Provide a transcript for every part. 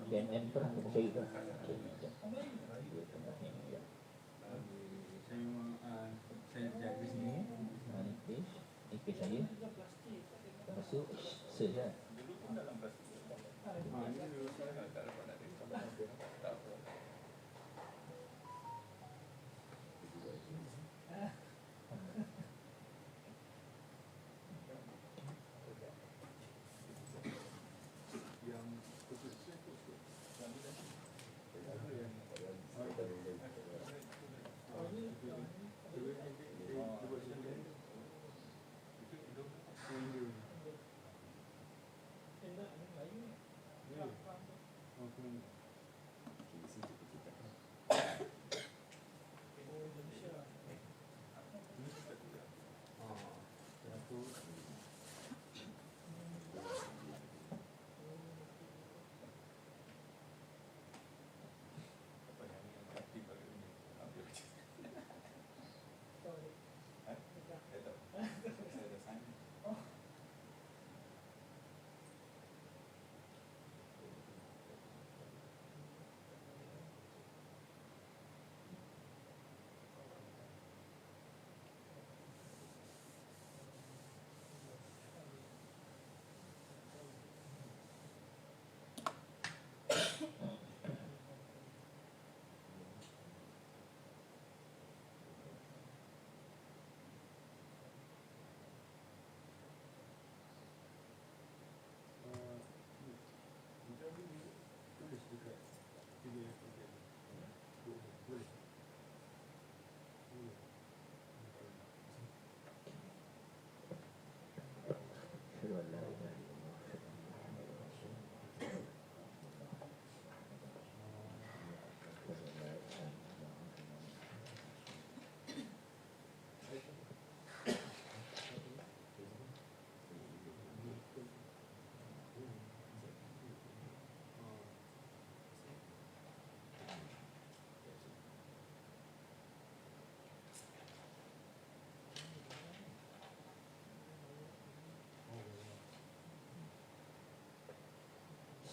BNN tu lah kita cari tu. Dua tengah ni ya. Saya memang saya jaga sini. Ni page saya. Lepas tu search lah. Ini dulu saya tak dapat nak tengok.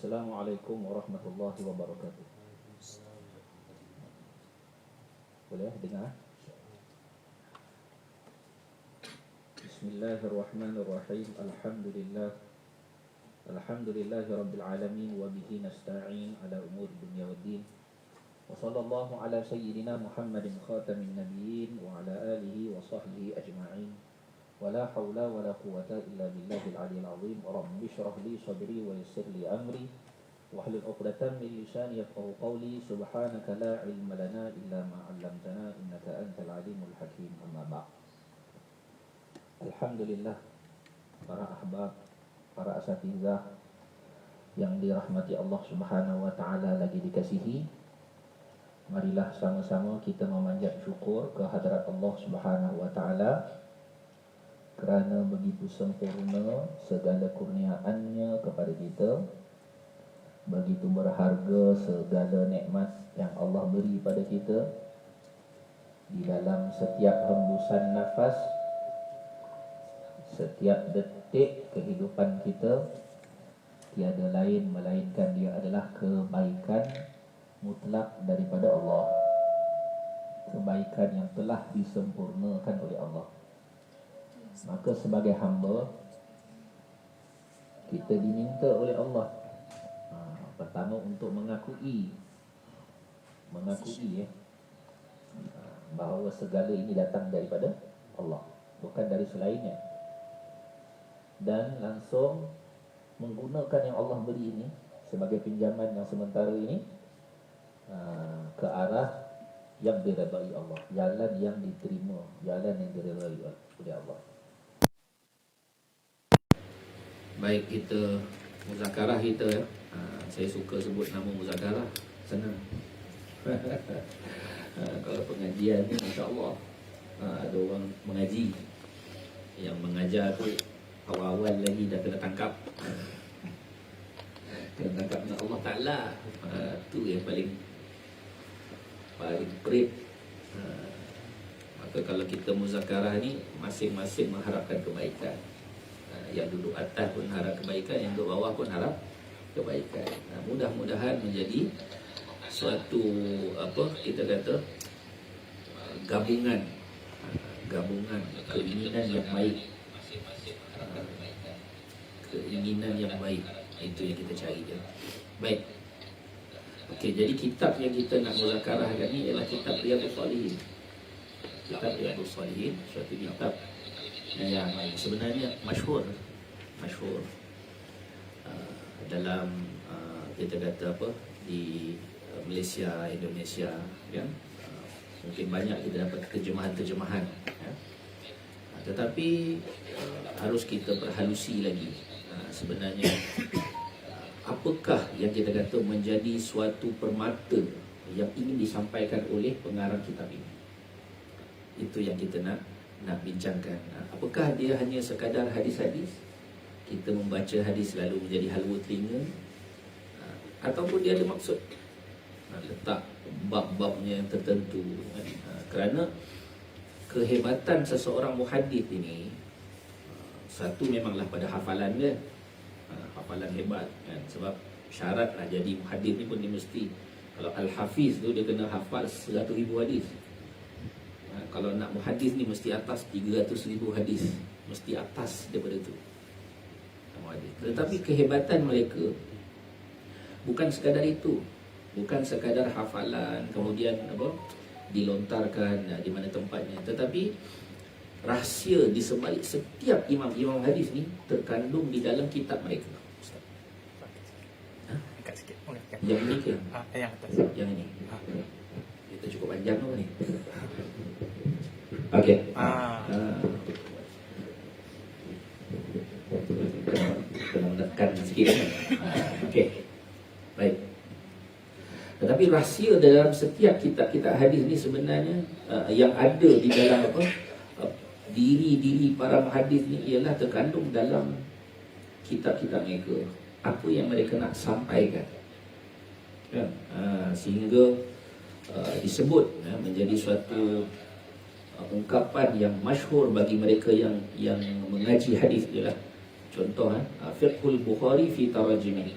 Assalamualaikum warahmatullahi wabarakatuh. Boleh dengar? Bismillahirrahmanirrahim. Alhamdulillahi rabbil alamin wa bihi nasta'in ala umuri dunya waddin. Wa sallallahu ala sayyidina Muhammadin khatamin nabiyyin wa ala alihi wa sahbihi ajma'in. Wa la hawla wa la quwwata illa billahil aliyyil azim. Rabbi shrah li sadri wa yassir li amri wahlul 'uqdatam min lisani yafqahu qawli. Subhanaka la ilma lana illa ma 'allamtana innaka antal alimul hakim. Amma ba'd. Alhamdulillah, para ahbab, para asatizah yang dirahmati Allah Subhanahu wa taala lagi dikasihi. Marilah sama-sama kita memanjat syukur ke hadirat Allah Subhanahu wa taala kerana begitu sempurna segala kurniaannya kepada kita, begitu berharga segala nikmat yang Allah beri pada kita. Di dalam setiap hembusan nafas, setiap detik kehidupan kita, tiada lain melainkan dia adalah kebaikan mutlak daripada Allah, kebaikan yang telah disempurnakan oleh Allah. Maka sebagai hamba, kita diminta oleh Allah pertama untuk mengakui bahawa segala ini datang daripada Allah, bukan dari selainnya, dan langsung menggunakan yang Allah beri ini sebagai pinjaman yang sementara ini ke arah yang diredai Allah, jalan yang diterima, jalan yang diredai oleh Allah. Baik, kita muzakarah kita ya. Saya suka sebut nama muzakarah, senang. Kalau pengajian ni insya-Allah ada orang mengaji, yang mengajar tu awal-awal lagi dah kena tangkap. Kena tangkap dengan Allah Ta'ala. Tu yang paling perit. Maka kalau kita muzakarah ni, masing-masing mengharapkan kebaikan. Yang duduk atas pun harap kebaikan, yang duduk bawah pun harap kebaikan. Mudah-mudahan menjadi suatu kita kata gabungan keinginan yang baik, keinginan yang baik, itu yang kita cari je. Baik. Okey, jadi kitab yang kita nak muzakarah hari ni ialah kitab Riyadhus Shalihin. Kitab Riyadhus Shalihin, suatu kitab yang sebenarnya masyhur dalam kita kata di Malaysia, Indonesia, kan? Mungkin banyak kita dapat terjemahan ya? Tetapi harus kita perhalusi lagi sebenarnya apakah yang kita kata menjadi suatu permata yang ingin disampaikan oleh pengarang kitab ini. Itu yang kita nak bincangkan. Apakah dia hanya sekadar hadis-hadis, kita membaca hadis lalu menjadi halwa telinga, ataupun dia ada maksud letak bab-babnya yang tertentu, kerana kehebatan seseorang muhaddis ini satu memanglah pada hafalan dia, hafalan hebat kan? Sebab syarat nak jadi muhaddis ni pun dia mesti, kalau al-hafiz tu dia kena hafal 100,000 hadis. Kalau nak muhaddis ni mesti atas 300,000 hadis, mesti atas daripada tu. Tetapi kehebatan mereka bukan sekadar itu, bukan sekadar hafalan kemudian dilontarkan di mana tempatnya, tetapi rahsia di sebalik setiap imam-imam hadis ni terkandung di dalam kitab mereka. Dekat sikit. Yang ini ke? Yang atas. Yang ini. Kita cukup panjang tu ni. Okey. Kena menekan sikit. Okey. Baik. Tetapi rahsia dalam setiap kitab-kitab hadis ni sebenarnya yang ada di dalam diri-diri para muhaddis ni ialah terkandung dalam kitab-kitab mereka. Apa yang mereka nak sampaikan, kan? Sehingga disebut menjadi suatu ungkapan yang masyhur bagi mereka yang mengaji hadis ialah contoh Fiqhul Bukhari fi Tarajimih.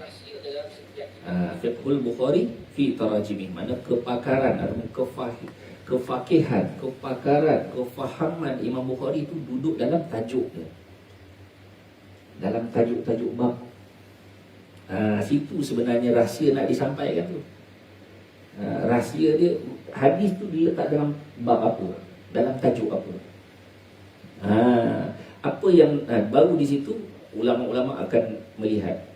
Fiqhul Bukhari fi Tarajimih, mana kepakaran atau kefakihan, kepakaran, kefahaman Imam Bukhari itu duduk dalam tajuk dia, dalam tajuk-tajuk bab. Situ sebenarnya rahsia nak disampaikan tu. Rahsia dia, hadis tu diletak dalam bab apa, dalam tajuk apa. Apa yang baru di situ, ulama-ulama akan melihat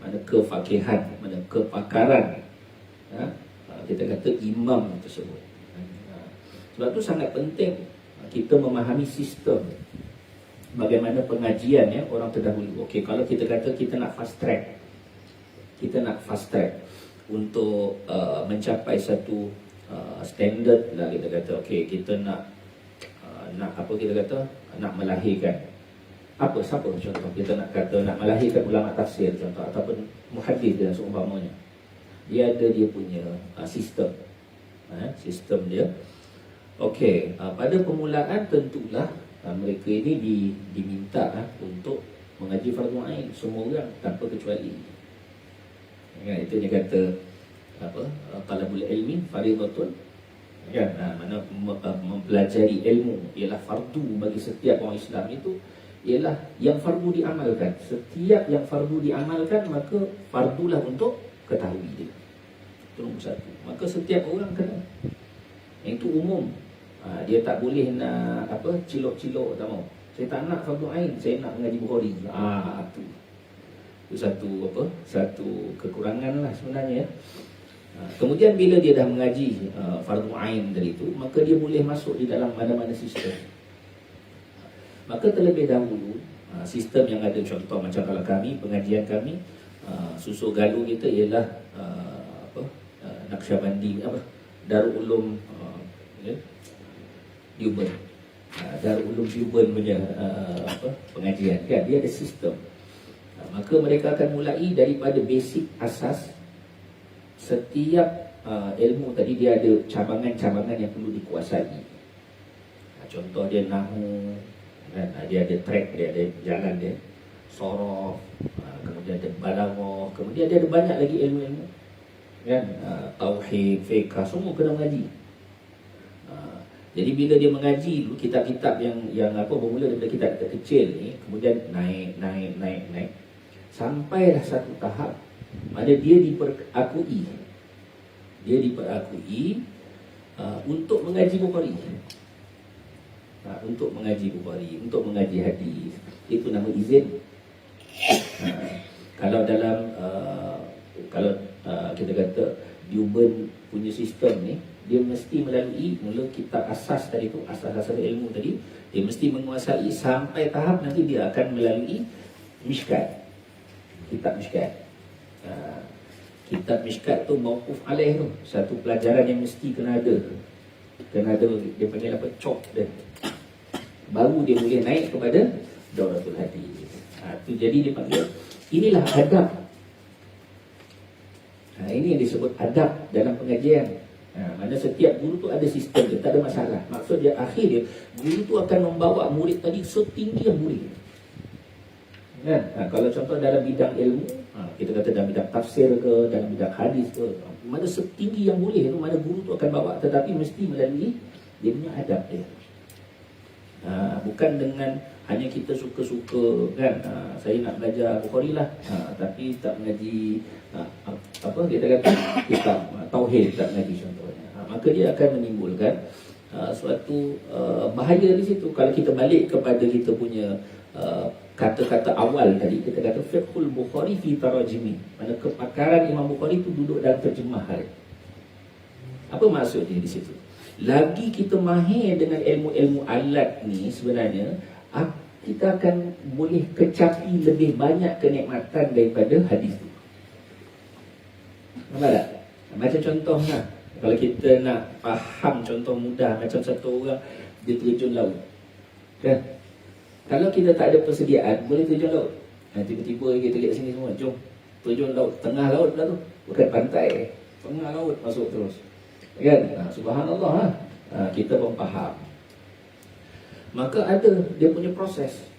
mana kefakihan, mana kepakaran kita kata imam tersebut. Sebab tu sangat penting kita memahami sistem bagaimana pengajian orang terdahulu. Okey, kalau kita kata kita nak fast track, untuk mencapai satu standard lah, kita kata okey, kita nak nak melahirkan siapa contoh, kita nak kata nak melahirkan ulama tafsir contoh, ataupun muhaddis dan seumpamanya. Dia ada dia punya sistem dia. Okey, pada permulaan tentulah mereka ini diminta untuk mengaji fardu ain, semua orang tanpa kecuali. Itu dia kata talabul ilmi fardhatun, kan? Mana mempelajari ilmu ialah fardu bagi setiap orang Islam. Itu ialah yang fardu diamalkan. Setiap yang fardu diamalkan, maka fardulah untuk ketahui dia. Itu nombor satu. Maka setiap orang kena. Yang itu umum. Dia tak boleh nak cilok-cilok, tak mau. Saya tak nak fardu ain, saya nak mengaji Bukhari. Itu satu kekurangan lah sebenarnya. Kemudian bila dia dah mengaji fardu ain dari itu, maka dia boleh masuk di dalam mana-mana sistem. Maka terlebih dahulu sistem yang ada, contoh macam kalau kami, pengajian kami, susuk galuh kita ialah Naqsyabandi, Darul Ulum Deoband. Darul Ulum Deoband punya pengajian, kan? Dia ada sistem. Maka mereka akan mulai daripada basic asas. Setiap ilmu tadi dia ada cabangan-cabangan yang perlu dikuasai. Contoh dia nahwu, kan? Dia ada track dia, ada jalan dia, sorof, kemudian ada balaghah, kemudian dia ada banyak lagi ilmu-ilmu kan, tauhid, fiqh, semua kena mengaji. Jadi bila dia mengaji dulu kitab-kitab yang bermula daripada kitab kecil ni, kemudian naik sampailah satu tahap mana dia diperakui untuk mengaji Bukhari. Untuk mengaji Bukhari, untuk mengaji hadis, itu nama izin. Kalau dalam kita kata Deoband punya sistem ni, dia mesti melalui mula kitab asas tadi tu, asas-asas ilmu tadi, dia mesti menguasai sampai tahap nanti dia akan melalui Mishkat, kitab Mishkat. Kitab Mishkat tu mauquf alaih tu, satu pelajaran yang mesti kena ada, dia panggil apa, cop dia, baru dia boleh naik kepada Dauratul Hadis. Tu jadi dia panggil, inilah adab. Ini yang disebut adab dalam pengajian. Mana setiap guru tu ada sistem dia, tak ada masalah. Maksud dia akhir dia, guru tu akan membawa murid tadi setinggi yang boleh. Kan? Kalau contoh dalam bidang ilmu, kita kata dalam bidang tafsir ke, dalam bidang hadis ke, mana setinggi yang boleh tu, mana guru tu akan bawa, tetapi mesti melalui dia punya adab dia. Bukan dengan hanya kita suka-suka kan, saya nak belajar Bukhari lah, tapi tak mengaji kita kata kitab tauhid, tak mengaji contohnya. Maka dia akan menimbulkan suatu bahaya di situ. Kalau kita balik kepada kita punya kata-kata awal tadi, kita kata fiqhul Bukhari fi tarajimi, mana kepakaran Imam Bukhari itu duduk dalam terjemahan. Apa maksud dia di situ? Lagi kita mahir dengan ilmu-ilmu alat ni, sebenarnya kita akan boleh kecapi lebih banyak kenikmatan daripada hadis tu. Nampak tak? Macam contohnya, kalau kita nak faham contoh mudah, macam satu orang dia terjun laut kan? Kalau kita tak ada persediaan, boleh terjun laut. Tiba-tiba kita lihat sini semua, jom terjun laut, tengah laut pula tu, bukan pantai, tengah laut masuk terus kan? Subhanallah, kita pun faham. Maka ada dia punya proses,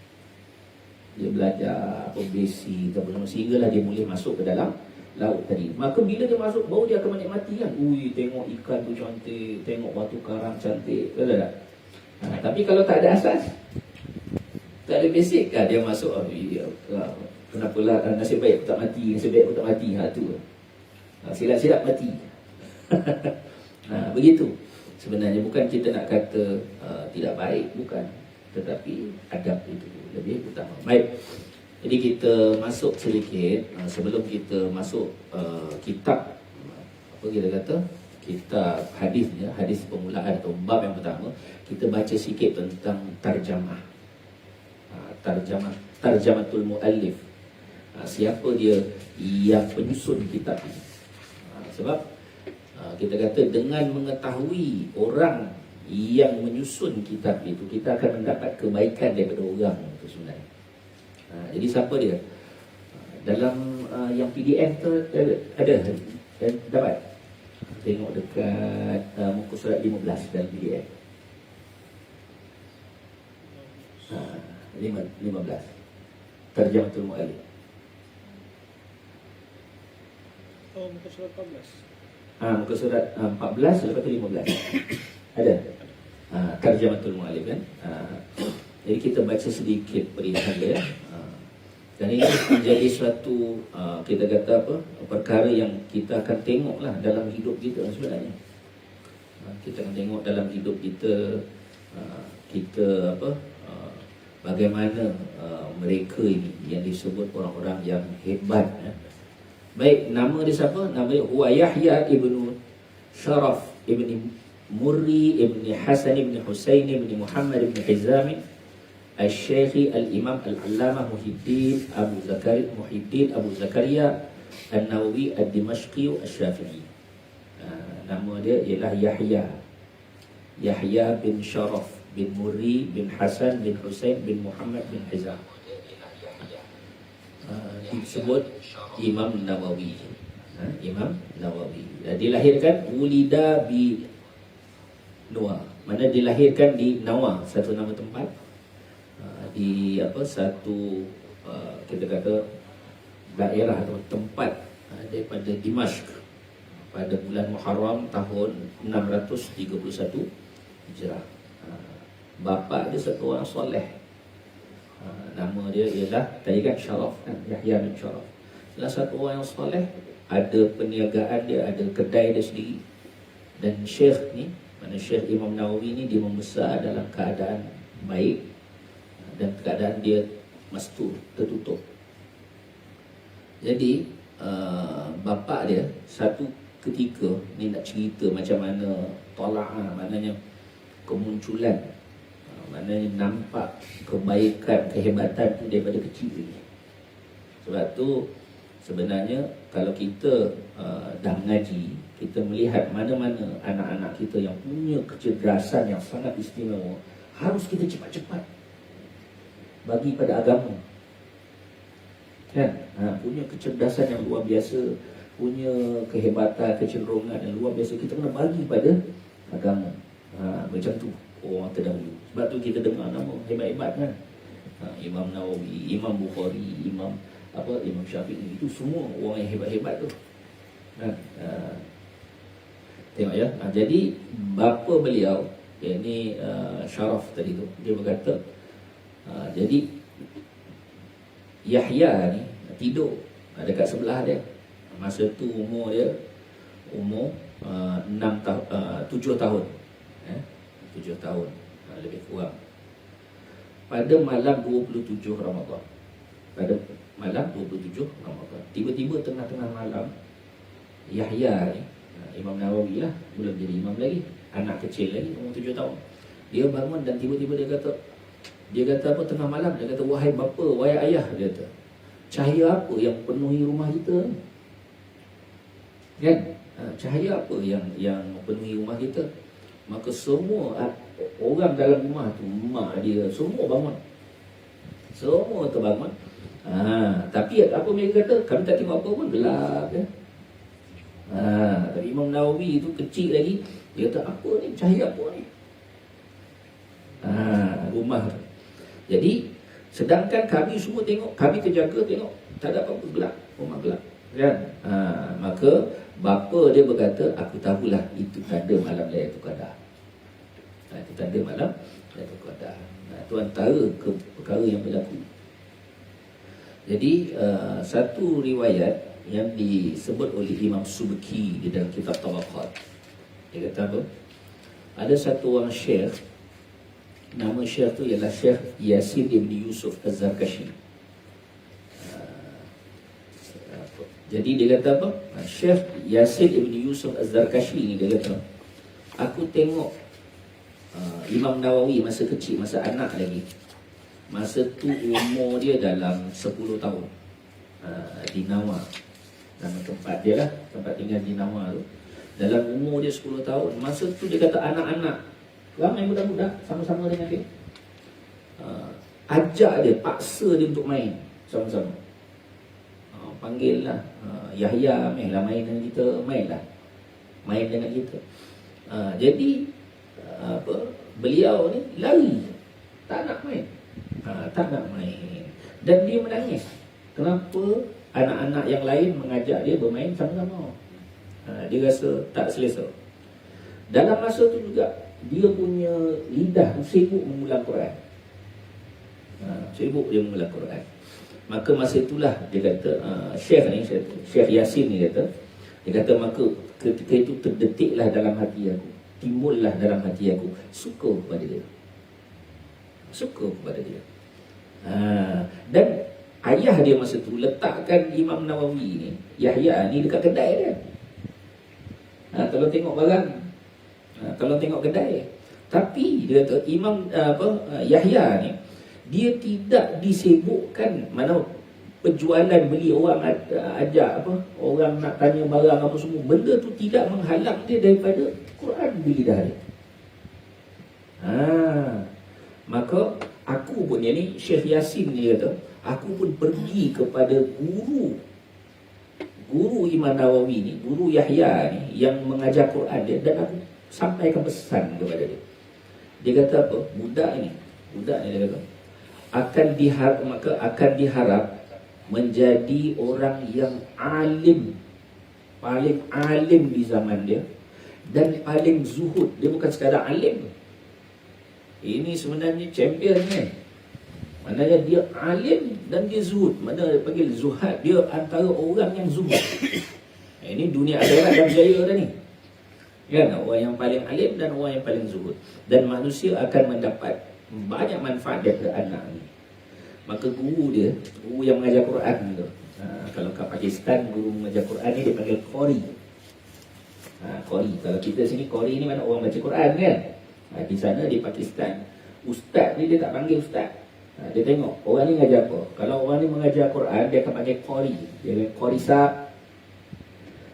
dia belajar basic sehinggalah dia boleh masuk ke dalam laut tadi. Maka bila dia masuk, baru dia akan menikmati kan. Tengok ikan tu cantik, tengok batu karang cantik, betul tak? Tapi kalau tak ada asas, tak ada basic kan, dia masuk, kenapalah, nasib baik aku tak mati, nasib baik aku tak mati, tu silap-silap mati. Begitu. Sebenarnya bukan kita nak kata tidak baik, bukan, tetapi adab itu lebih utama. Baik. Jadi kita masuk sedikit sebelum kita masuk kitab, apa kita kata, kitab hadisnya, hadis permulaan atau bab yang pertama, kita baca sikit tentang tarjamah. Tarjamatul muallif. Siapa dia yang penyusun kitab ini? Sebab kita kata dengan mengetahui orang yang menyusun kitab itu, kita akan mendapat kebaikan daripada orang itu sebenarnya. Jadi siapa dia? Dalam yang PDF tu ada dapat tengok dekat muka surat 15 dalam PDF. 15 Tarjamatul Muallif. Muka surat 14. Muka surat 14 lepas tu 15. Ada Tarjamatul Muallif kan. Jadi kita baca sedikit perihal dia. Dan ini menjadi suatu kita kata apa, perkara yang kita akan tengoklah dalam hidup kita sebenarnya. Kita akan tengok dalam hidup kita, kita apa, bagaimana mereka ini yang disebut orang-orang yang hebat. Baik, nama dia siapa? Nama dia huwa Yahya ibn Sharaf ibn Murri ibn Hasan ibn Husain ibn Muhammad ibn Hizam Al-Syekhi Al-Imam Al-Allamah Muhyiddin Abu Zakaria An-Nawawi Ad-Dimashqi Al-Syafi'i. Nama dia ialah Yahya bin Sharaf bin Murri bin Hasan bin Husain bin Muhammad bin Hizam. Disebut Imam Nawawi. Imam Nawawi. Dilahirkan Wulida bi Nuwa. Mana dilahirkan di Nawa, satu nama tempat di apa, satu kita kata daerah atau tempat daripada Dimashq pada bulan Muharram tahun 631 Hijrah. Bapa dia satu orang soleh. Nama dia ialah tadi kan Syaraf kan, Yahya bin Syaraf. Salah satu orang yang soleh, ada perniagaan dia, ada kedai dia sendiri. Dan Syekh ni, mana Syekh Imam Nawawi ni, dia membesar dalam keadaan baik dan keadaan dia mastur, tertutup. Jadi bapa dia satu ketika ni nak cerita macam mana tola'ah, maknanya kemunculan, maknanya nampak kebaikan, kehebatan tu daripada kecil lagi. Sebab tu sebenarnya kalau kita dah mengaji, kita melihat mana-mana anak-anak kita yang punya kecerdasan yang sangat istimewa, harus kita cepat-cepat bagi pada agama. Kan? Punya kecerdasan yang luar biasa, punya kehebatan, kecenderungan yang luar biasa, kita kena bagi pada agama. Macam tu orang terdahulu. Sebab tu kita dengar nama hebat-hebat kan. Imam Nawawi, Imam Bukhari, Imam Syafi'i, itu semua orang yang hebat-hebat tu. Tengok ya. Jadi bapa beliau, yakni Syaraf tadi tu, dia berkata, jadi Yahya ni tidur dekat sebelah dia. Masa tu umur dia 7 tahun. 7 tahun lebih kurang. Pada malam 27 Ramadan. Pada malam 27 Ramadan. Tiba-tiba tengah-tengah malam, Yahya ni, Imam Nawawi lah, belum jadi imam lagi, anak kecil lagi, umur 7 tahun. Dia bangun dan tiba-tiba dia kata apa tengah malam, dia kata, wahai bapa, wahai ayah, dia kata, cahaya apa yang penuhi rumah kita? Kan? Cahaya apa yang penuhi rumah kita? Maka semua orang dalam rumah tu, mak dia, semua bangun. Semua terbangun. Tapi apa mereka kata? Kami tak tengok apa pun, gelap kan? Tapi Imam Nawawi tu kecil lagi, dia kata, apa ni? Cahaya apa ni? Rumah tu. Jadi sedangkan kami semua tengok, kami terjaga tengok, tak ada apa-apa, gelap, rumah gelap kan? Maka bapa dia berkata, aku tahulah itu tanda malam Lailatul Qadar. Itu tanda malam Lailatul Qadar. Itu antara perkara yang berlaku. Jadi satu riwayat yang disebut oleh Imam Subki di dalam kitab Tabaqat, dia kata apa? Ada satu orang syekh, nama syekh tu ialah Syekh Yasin ibn Yusuf Az-Zarkashi. Jadi dia kata apa? Syekh Yasin ibn Yusuf Az-Zarkashi ni, dia kata, aku tengok Imam Nawawi masa kecil, masa anak lagi. Masa tu umur dia dalam 10 tahun. Di Nawa, nama tempat dia lah, tempat tinggal di Nawa tu. Dalam umur dia 10 tahun. Masa tu dia kata anak-anak, ramai budak-budak sama-sama dengan dia, ajak dia, paksa dia untuk main sama-sama. Panggil lah, Yahya, main lah, main dengan kita, main dengan kita. Jadi beliau ni lari, tak nak main. Dan dia menangis. Kenapa anak-anak yang lain mengajak dia bermain sama-sama? Dia rasa tak selesa. Dalam masa tu juga dia punya lidah sibuk mengulang Quran. Sibuk dia mengulang Quran. Maka masa itulah dia kata, Syekh Yasin ni kata, maka ketika itu terdetiklah dalam hati aku, timbullah dalam hati aku suka kepada dia. Dan ayah dia masa tu letakkan Imam Nawawi ni, Yahya ni, dekat kedai dia. Kalau tengok barang, kalau tengok kedai. Tapi dia kata Yahya ni, dia tidak disibukkan, mana penjualan beli, orang ajak orang nak tanya barang apa semua, benda tu tidak menghalang dia daripada Quran di lidah dia. Maka aku pun, ni Syekh Yasin ni kata, aku pun pergi kepada guru Imam Nawawi ni, guru Yahya ni yang mengajar Quran dia, dan aku sampaikan pesan kepada dia. Dia kata apa? Budak ni dia kata, akan diharap menjadi orang yang alim, paling alim di zaman dia, dan paling zuhud. Dia bukan sekadar alim, ini sebenarnya champion ni. Maknanya dia alim dan dia zuhud. Mana dia panggil zuhad, dia antara orang yang zuhud. Ini dunia akhirat dah berjaya dah ni, kan? Orang yang paling alim dan orang yang paling zuhud. Dan manusia akan mendapat banyak manfaat daripada anak ni. Maka guru dia, guru yang mengajar Quran tu, kalau kat Pakistan guru mengajar Quran ni dia panggil qari. Qari. Kalau kita sini qari ni mana orang baca Quran kan. Di sana di Pakistan, ustaz ni dia tak panggil ustaz. Dia tengok orang ni mengajar apa. Kalau orang ni mengajar Quran, dia akan panggil qari. Dia panggil qari sahab.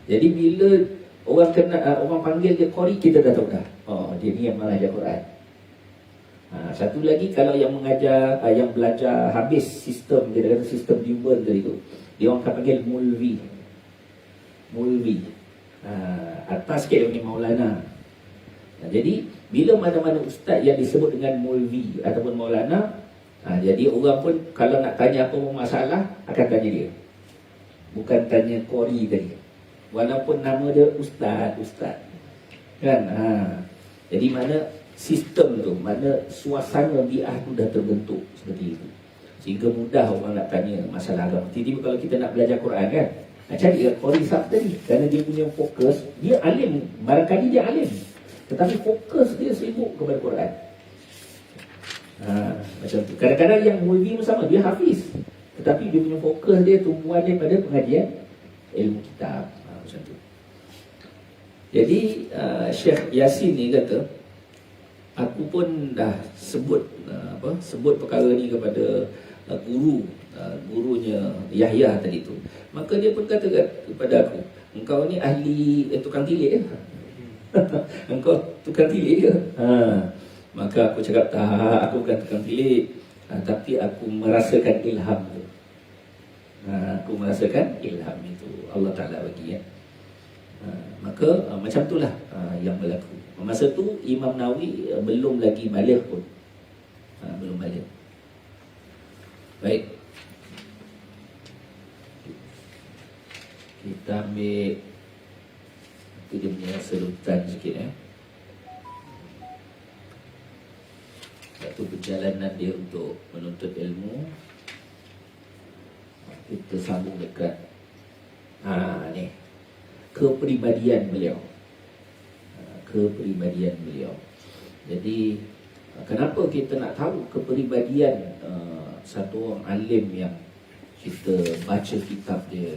Jadi bila orang orang panggil dia qari, kita dah tahu dah, oh dia ni yang mengajar Quran. Satu lagi, kalau yang mengajar, yang belajar habis sistem, dia kata sistem Newman tadi tu, dia orang akan panggil mulvi. Mulvi. Atas sikit dia panggil maulana. Jadi bila mana-mana ustaz yang disebut dengan mulvi ataupun maulana, jadi orang pun kalau nak tanya apa masalah akan tanya dia, bukan tanya qari tadi, walaupun nama dia ustaz kan. Jadi mana sistem tu, mana suasana bi'ah tu dah terbentuk seperti itu, sehingga mudah orang nak tanya masalah agama. Tiba-tiba kalau kita nak belajar Quran kan, cari qari sahab tadi, kerana dia punya fokus, dia alim, barangkali dia alim, tetapi fokus dia sibuk kepada Quran. Macam tu. Kadang-kadang yang mulvi pun sama, dia hafiz, tetapi dia punya fokus dia tumpuan daripada pengajian ilmu kitab. Macam tu. Jadi Syekh Yasin ni kata, aku pun dah sebut sebut perkara ni kepada gurunya Yahya tadi tu. Maka dia pun kata kepada aku, engkau ni ahli tukang tilik ke? Engkau tukang tilik ke? Maka aku cakap, tak, aku bukan tukang tilik, tapi aku merasakan ilham tu. Aku merasakan ilham itu Allah Ta'ala bagi ya. Maka macam itulah yang berlaku. Masa tu Imam Nawawi belum lagi balik pun, belum balik. Baik, kita ambil itu dia punya serutan sikit satu perjalanan dia untuk menuntut ilmu. Kita sambung dekat ni, kepribadian beliau. Kepribadian beliau. Jadi kenapa kita nak tahu kepribadian satu orang alim yang kita baca kitab dia,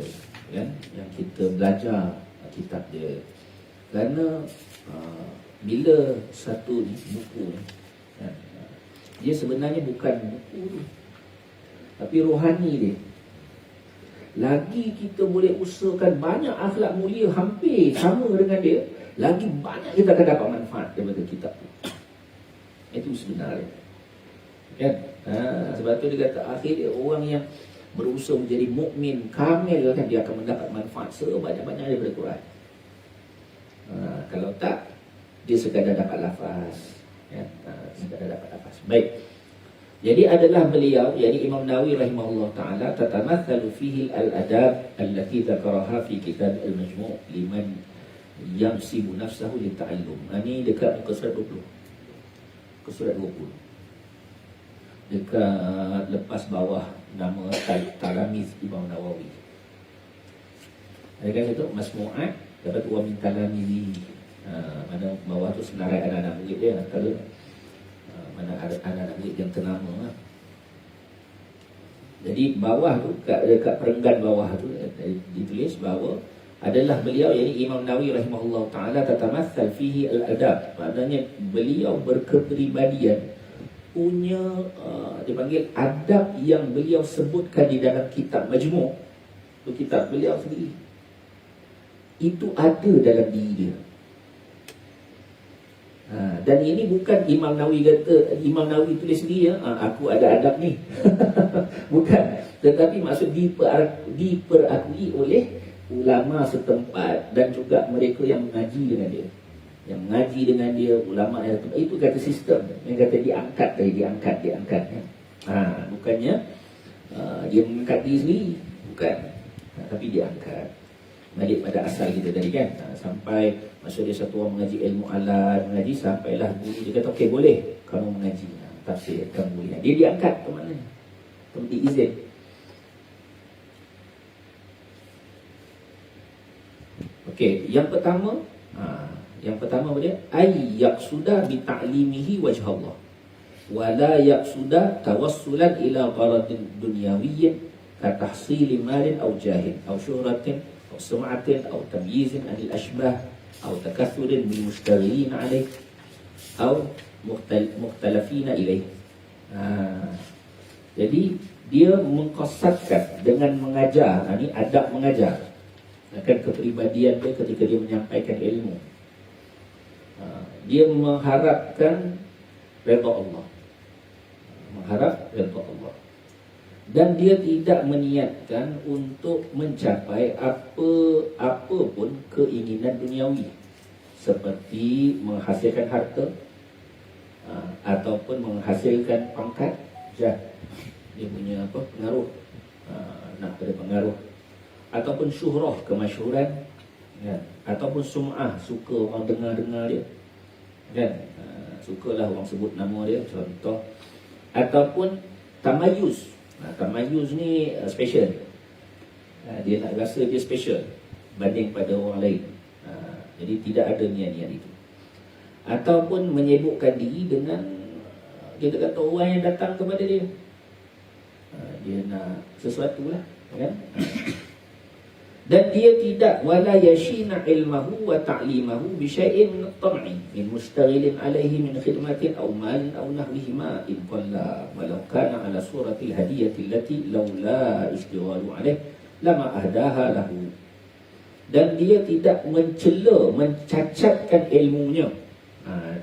kan, yang kita belajar kitab dia? Kerana bila satu ni buku ni, kan, dia sebenarnya bukan buku tu, tapi rohani dia. Lagi kita boleh usahakan banyak akhlak mulia hampir sama dengan dia, lagi banyak kita akan dapat manfaat daripada kitab tu. Itu sebenarnya, kan? Sebab tu dia kata akhir dia orang yang berusaha menjadi mukmin kamil, kan, dia akan mendapat manfaat sebanyak-banyak daripada Quran. Kalau tak, dia sekadar dapat lafaz, kan? Sekadar dapat lafaz. Baik. Jadi adalah beliau, yakni Imam Nawawi rahimahullah ta'ala, tatamathalu fihi al-adab allati dzakaraha fi kitab al-majmu' liman yamsibu nafsahu lita'allum. Ini dekat muka surat 20. Muka surat 20. Dekat lepas bawah nama Talamiz Imam Nawawi. Ada kan itu Masmu'at, dapat wa min talamizi. Mana bawah tu senarai anak-anak murid dia, kalau mana ada anak-anak murid yang ternama. Jadi bawah tu, dekat perenggan bawah tu ditulis bahawa adalah beliau, yakni Imam Nawawi rahimahullah ta'ala, tatamathal fihi al-adab. Maknanya beliau berkepribadian, punya dipanggil adab yang beliau sebutkan di dalam kitab Majmu'. Itu kitab beliau sendiri, itu ada dalam diri dia. Dan ini bukan Imam Nawawi kata, Imam Nawawi tulis sendiri aku ada adab ni. Bukan. Tetapi maksud diperakui oleh ulama setempat dan juga mereka yang mengaji dengan dia. Yang mengaji dengan dia, ulama yang setempat. Itu kata sistem. Yang kata diangkat. Bukannya dia mengangkat diri sendiri. Bukan. Tapi dia angkat balik pada asal kita tadi kan. Sampai masa dia satu orang mengaji ilmu alat, mengaji sampailah guru dia kata okey boleh kamu mengaji. Tafsir kamu boleh. Dia diangkat ke mana? Untuk diizin. Okey, yang pertama apa dia? Ay yaqsuda bi ta'limihi wajh Allah. Wa la yaqsuda tawassulan ila gharadin dunyawiyyin ka tahsil malin aw jahin aw syuhratin aw sum'atin aw tamyizin anil ashbah aw takathurin bil mushtaghilin alayh aw mukhtalafina ilayh. Jadi dia mengqasadkan dengan mengajar, ini adab mengajar, akan kepribadian dia ketika dia menyampaikan ilmu. Dia mengharapkan redha Allah, mengharap redha Allah, dan dia tidak meniatkan untuk mencapai apa pun keinginan duniawi seperti menghasilkan harta ataupun menghasilkan pangkat, jah, dia punya pengaruh, nak ada pengaruh, ataupun syuhrah, kemasyhuran, kan? Ataupun sum'ah, suka orang dengar dia, kan? Sukalah orang sebut nama dia, contoh. Ataupun tamayuz. Tamayuz ni special. Dia nak rasa dia special banding pada orang lain. Jadi tidak ada niat-niat itu. Ataupun menyibukkan diri dengan, kita kata orang yang datang kepada dia, dia nak sesuatu lah, kan? Dan dia tidak wala yashina ilmahu wa ta'limahu bi syai'in min at-tam'i min mustaghilin alayhi min khidmatin aw malin aw nahwihima in qalla walau kana ala suratil hadiyati allati laula ishtighalu alayh lama ahdaha lahu. Dan dia tidak mencela, mencacatkan ilmunya,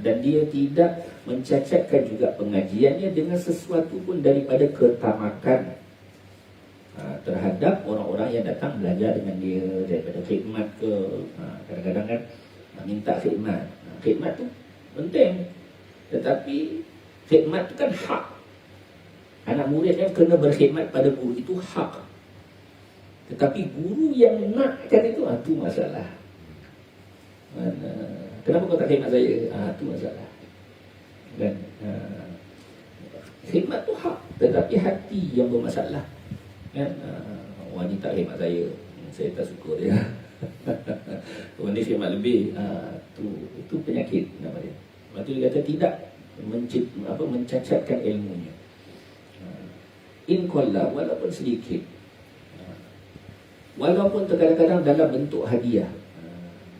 dan dia tidak mencacatkan juga pengajiannya dengan sesuatu pun daripada ketamakan terhadap orang-orang yang datang belajar dengan dia, daripada khidmat ke, kadang-kadang kan minta khidmat. Khidmat tu penting, tetapi khidmat tu kan hak. Anak murid yang kena berkhidmat pada guru itu hak. Tetapi guru yang nakkan itu, tu masalah. Kenapa kau tak khidmat saya? Tu masalah. Dan khidmat tu hak, tetapi hati yang bermasalah. Kan? Orang ni tak khidmat saya tak suka dia. Orang ni khidmat lebih, itu penyakit nama dia. Lepas tu dia kata tidak mencacatkan ilmunya. In qalla, walaupun sedikit, walaupun kadang-kadang dalam bentuk hadiah.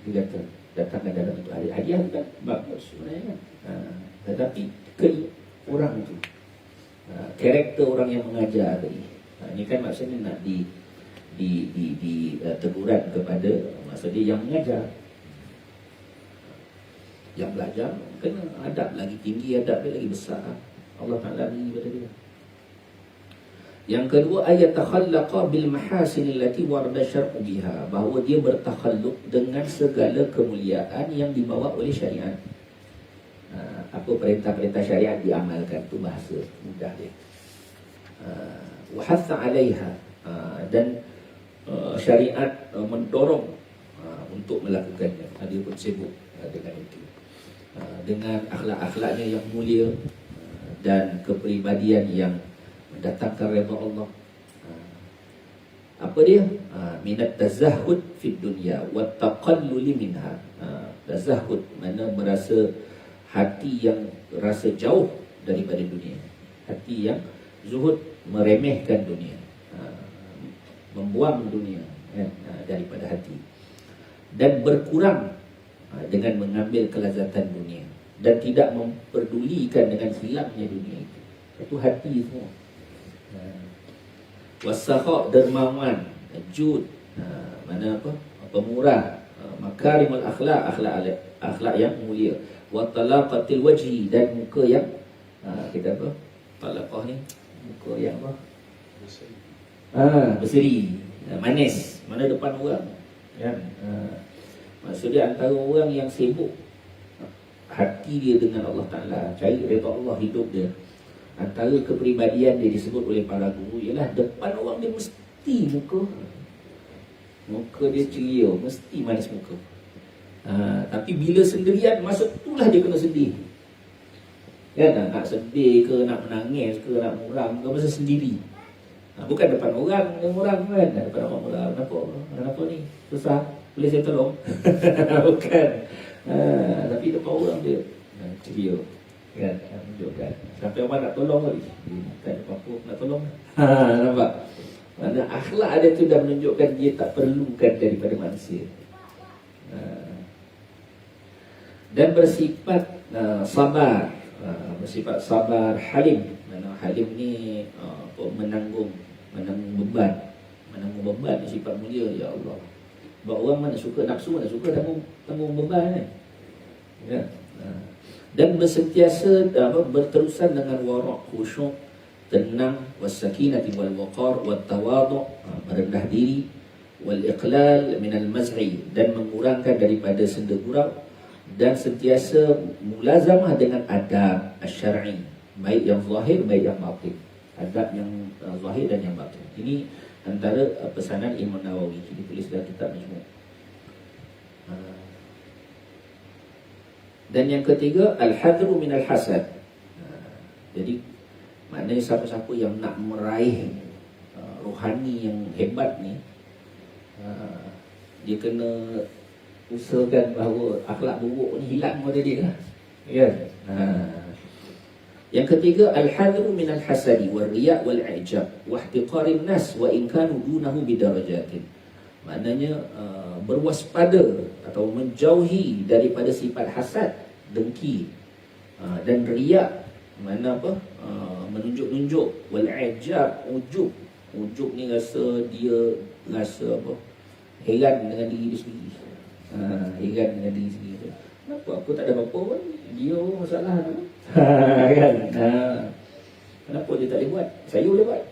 Dia kata datangkan dalam bentuk hadiah. Hadiah bukan bagus sebenarnya, tetapi ke orang itu, karakter orang yang mengajar tadi. Ini kan maksudnya nak teguran kepada maksudnya yang mengajar. Yang belajar kena adab lagi tinggi, adab dia lagi besar. Allah Ta'ala ni pada dia. Yang kedua, ayat takhallaqa bil mahasin allati warada syar'u biha, bahawa dia bertakhalluk dengan segala kemuliaan yang dibawa oleh syariat. Apa perintah-perintah syariat diamalkan, tu bahasa mudah dia. Wahatha 'alaiha, dan syariat mendorong untuk melakukannya. Dia pun sibuk dengan itu, dengan akhlak-akhlaknya yang mulia dan kepribadian yang mendatangkan redha Allah. Apa dia? Minat tazahud fid dunya wa taqallul minha. Tazahud mana merasa hati yang rasa jauh daripada dunia, hati yang zuhud, meremehkan dunia, membuang dunia daripada hati, dan berkurang dengan mengambil kelazatan dunia, dan tidak memperdulikan dengan hilangnya dunia itu. Itu hati semua. Wasakha, dermawan, jud, mana apa? Pemurah, makarimul akhlak, akhlak yang mulia, wa talaqatil wajhi, dan muka yang kita apa? Talaqah ni muka yang apa? Berseri, manis, mana depan orang, kan? Maksudnya antara orang yang sibuk hati dia dengan Allah Ta'ala, cari redha Allah hidup dia, antara kepribadian dia disebut oleh para guru ialah depan orang dia mesti muka dia ceria, mesti manis muka. Tapi bila sendirian, masa itulah dia kena sedih. Kan, nak sedih ke, nak menangis ke, nak muram ke, masa sendiri. Bukan depan orang yang muram kan, depan orang muram. Kenapa ni? Susah, boleh saya tolong? Bukan. Tapi depan orang dia ceria. Kan, tunjukkan. Sampai orang nak tolong lagi. Bukan depan aku nak tolong. Nampak? Mana akhlak dia tu dah menunjukkan dia tak perlukan daripada manusia. Dan bersifat sabar, bersifat sabar halim. Mana halim ni menanggung beban. Menanggung beban ni sifat mulia, ya Allah. Sebab orang mana suka nafsu, mana suka tanggung beban kan. Ya. Dan bersentiasa berterusan dengan wara', khusyuk, tenang, wasakinati wal waqar wat tawadhu', merendah diri, wal iqlal minal maz'i, dan mengurangkan daripada senda gurau, dan sentiasa mulazamah dengan adab asy-syar'i, baik yang zahir baik yang batin. Adab yang zahir dan yang batin. Ini antara pesanan Imam Nawawi ditulis dalam kitab Majmu'. Dan yang ketiga, al-hadru minal hasad. Jadi maknanya siapa-siapa yang nak meraih rohani yang hebat ni, dia kena usahakan bahawa akhlak buruk ni hilang pada dia lah. Ya. Yang ketiga, al-hadru minal hasadi wal riya' wal i'jab wa ihtiqarin nas wa in kanu dunahu bidarajatin. Maknanya berwaspada atau menjauhi daripada sifat hasad, dengki, dan riya', mana apa? Menunjuk-nunjuk, wal i'jab, ujub ni rasa apa? Heran dengan diri dia sendiri. Heran dengan diri sendiri. Kenapa aku tak ada apa-apa pun? Dia masalah tu. Kan? Kenapa dia tak boleh buat? Saya boleh buat.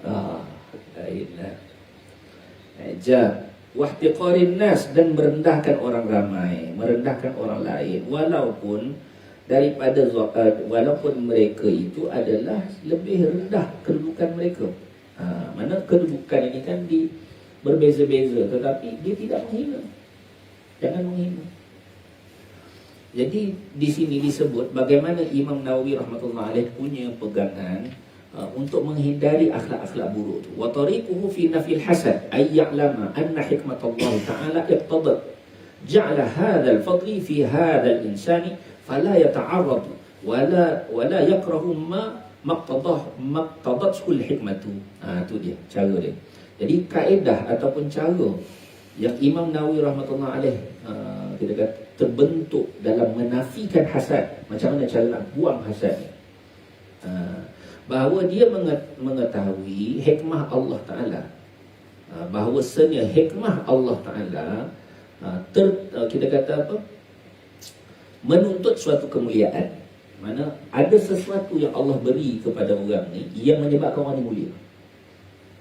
Lainlah. I'jab, wahtiqarin nas, dan merendahkan orang ramai, merendahkan orang lain, walaupun mereka itu adalah lebih rendah kedudukan mereka. Mana kedudukan ini kan berbeza-beza, tetapi dia tidak menghina. Jangan menghina. Jadi di sini disebut bagaimana Imam Nawawi rahmatullah alaih punya pegangan untuk menghindari akhlak-akhlak buruk tu. Wa tariquhu fi nafil hasad ay ya'lama anna hikmatullah ta'ala iqtadat ja'ala hadha al-fadli fi hadha al-insani fala yata'arrad wala yakrahu maqtadat kul hikmatu. Tu dia cara dia. Jadi kaedah ataupun cara yang Imam Nawawi rahmatullah alaih kita kata terbentuk dalam menafikan hasad, macam mana cara nak buang hasad ni, bahawa dia mengetahui hikmah Allah Ta'ala, bahawasanya hikmah Allah Ta'ala kita kata apa, menuntut suatu kemuliaan. Mana ada sesuatu yang Allah beri kepada orang ni yang menyebabkan orang ni mulia.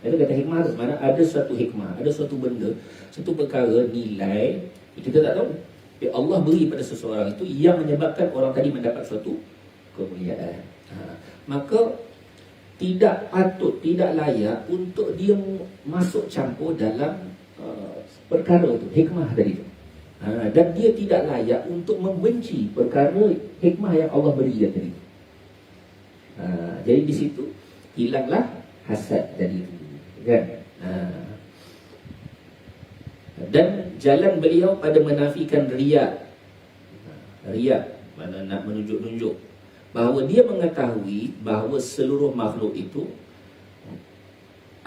Itu kata hikmah tu. Mana ada suatu hikmah, ada suatu benda, satu perkara, nilai, kita tak tahu, tapi Allah beri pada seseorang itu yang menyebabkan orang tadi mendapat suatu kemuliaan. Maka tidak patut, tidak layak untuk dia masuk campur dalam perkara itu, hikmah tadi itu. Dan dia tidak layak untuk membenci perkara hikmah yang Allah beri dia tadi. Jadi di situ hilanglah hasad tadi itu, kan? Dan jalan beliau pada menafikan riya, mana nak menunjuk-nunjuk, bahawa dia mengetahui bahawa seluruh makhluk itu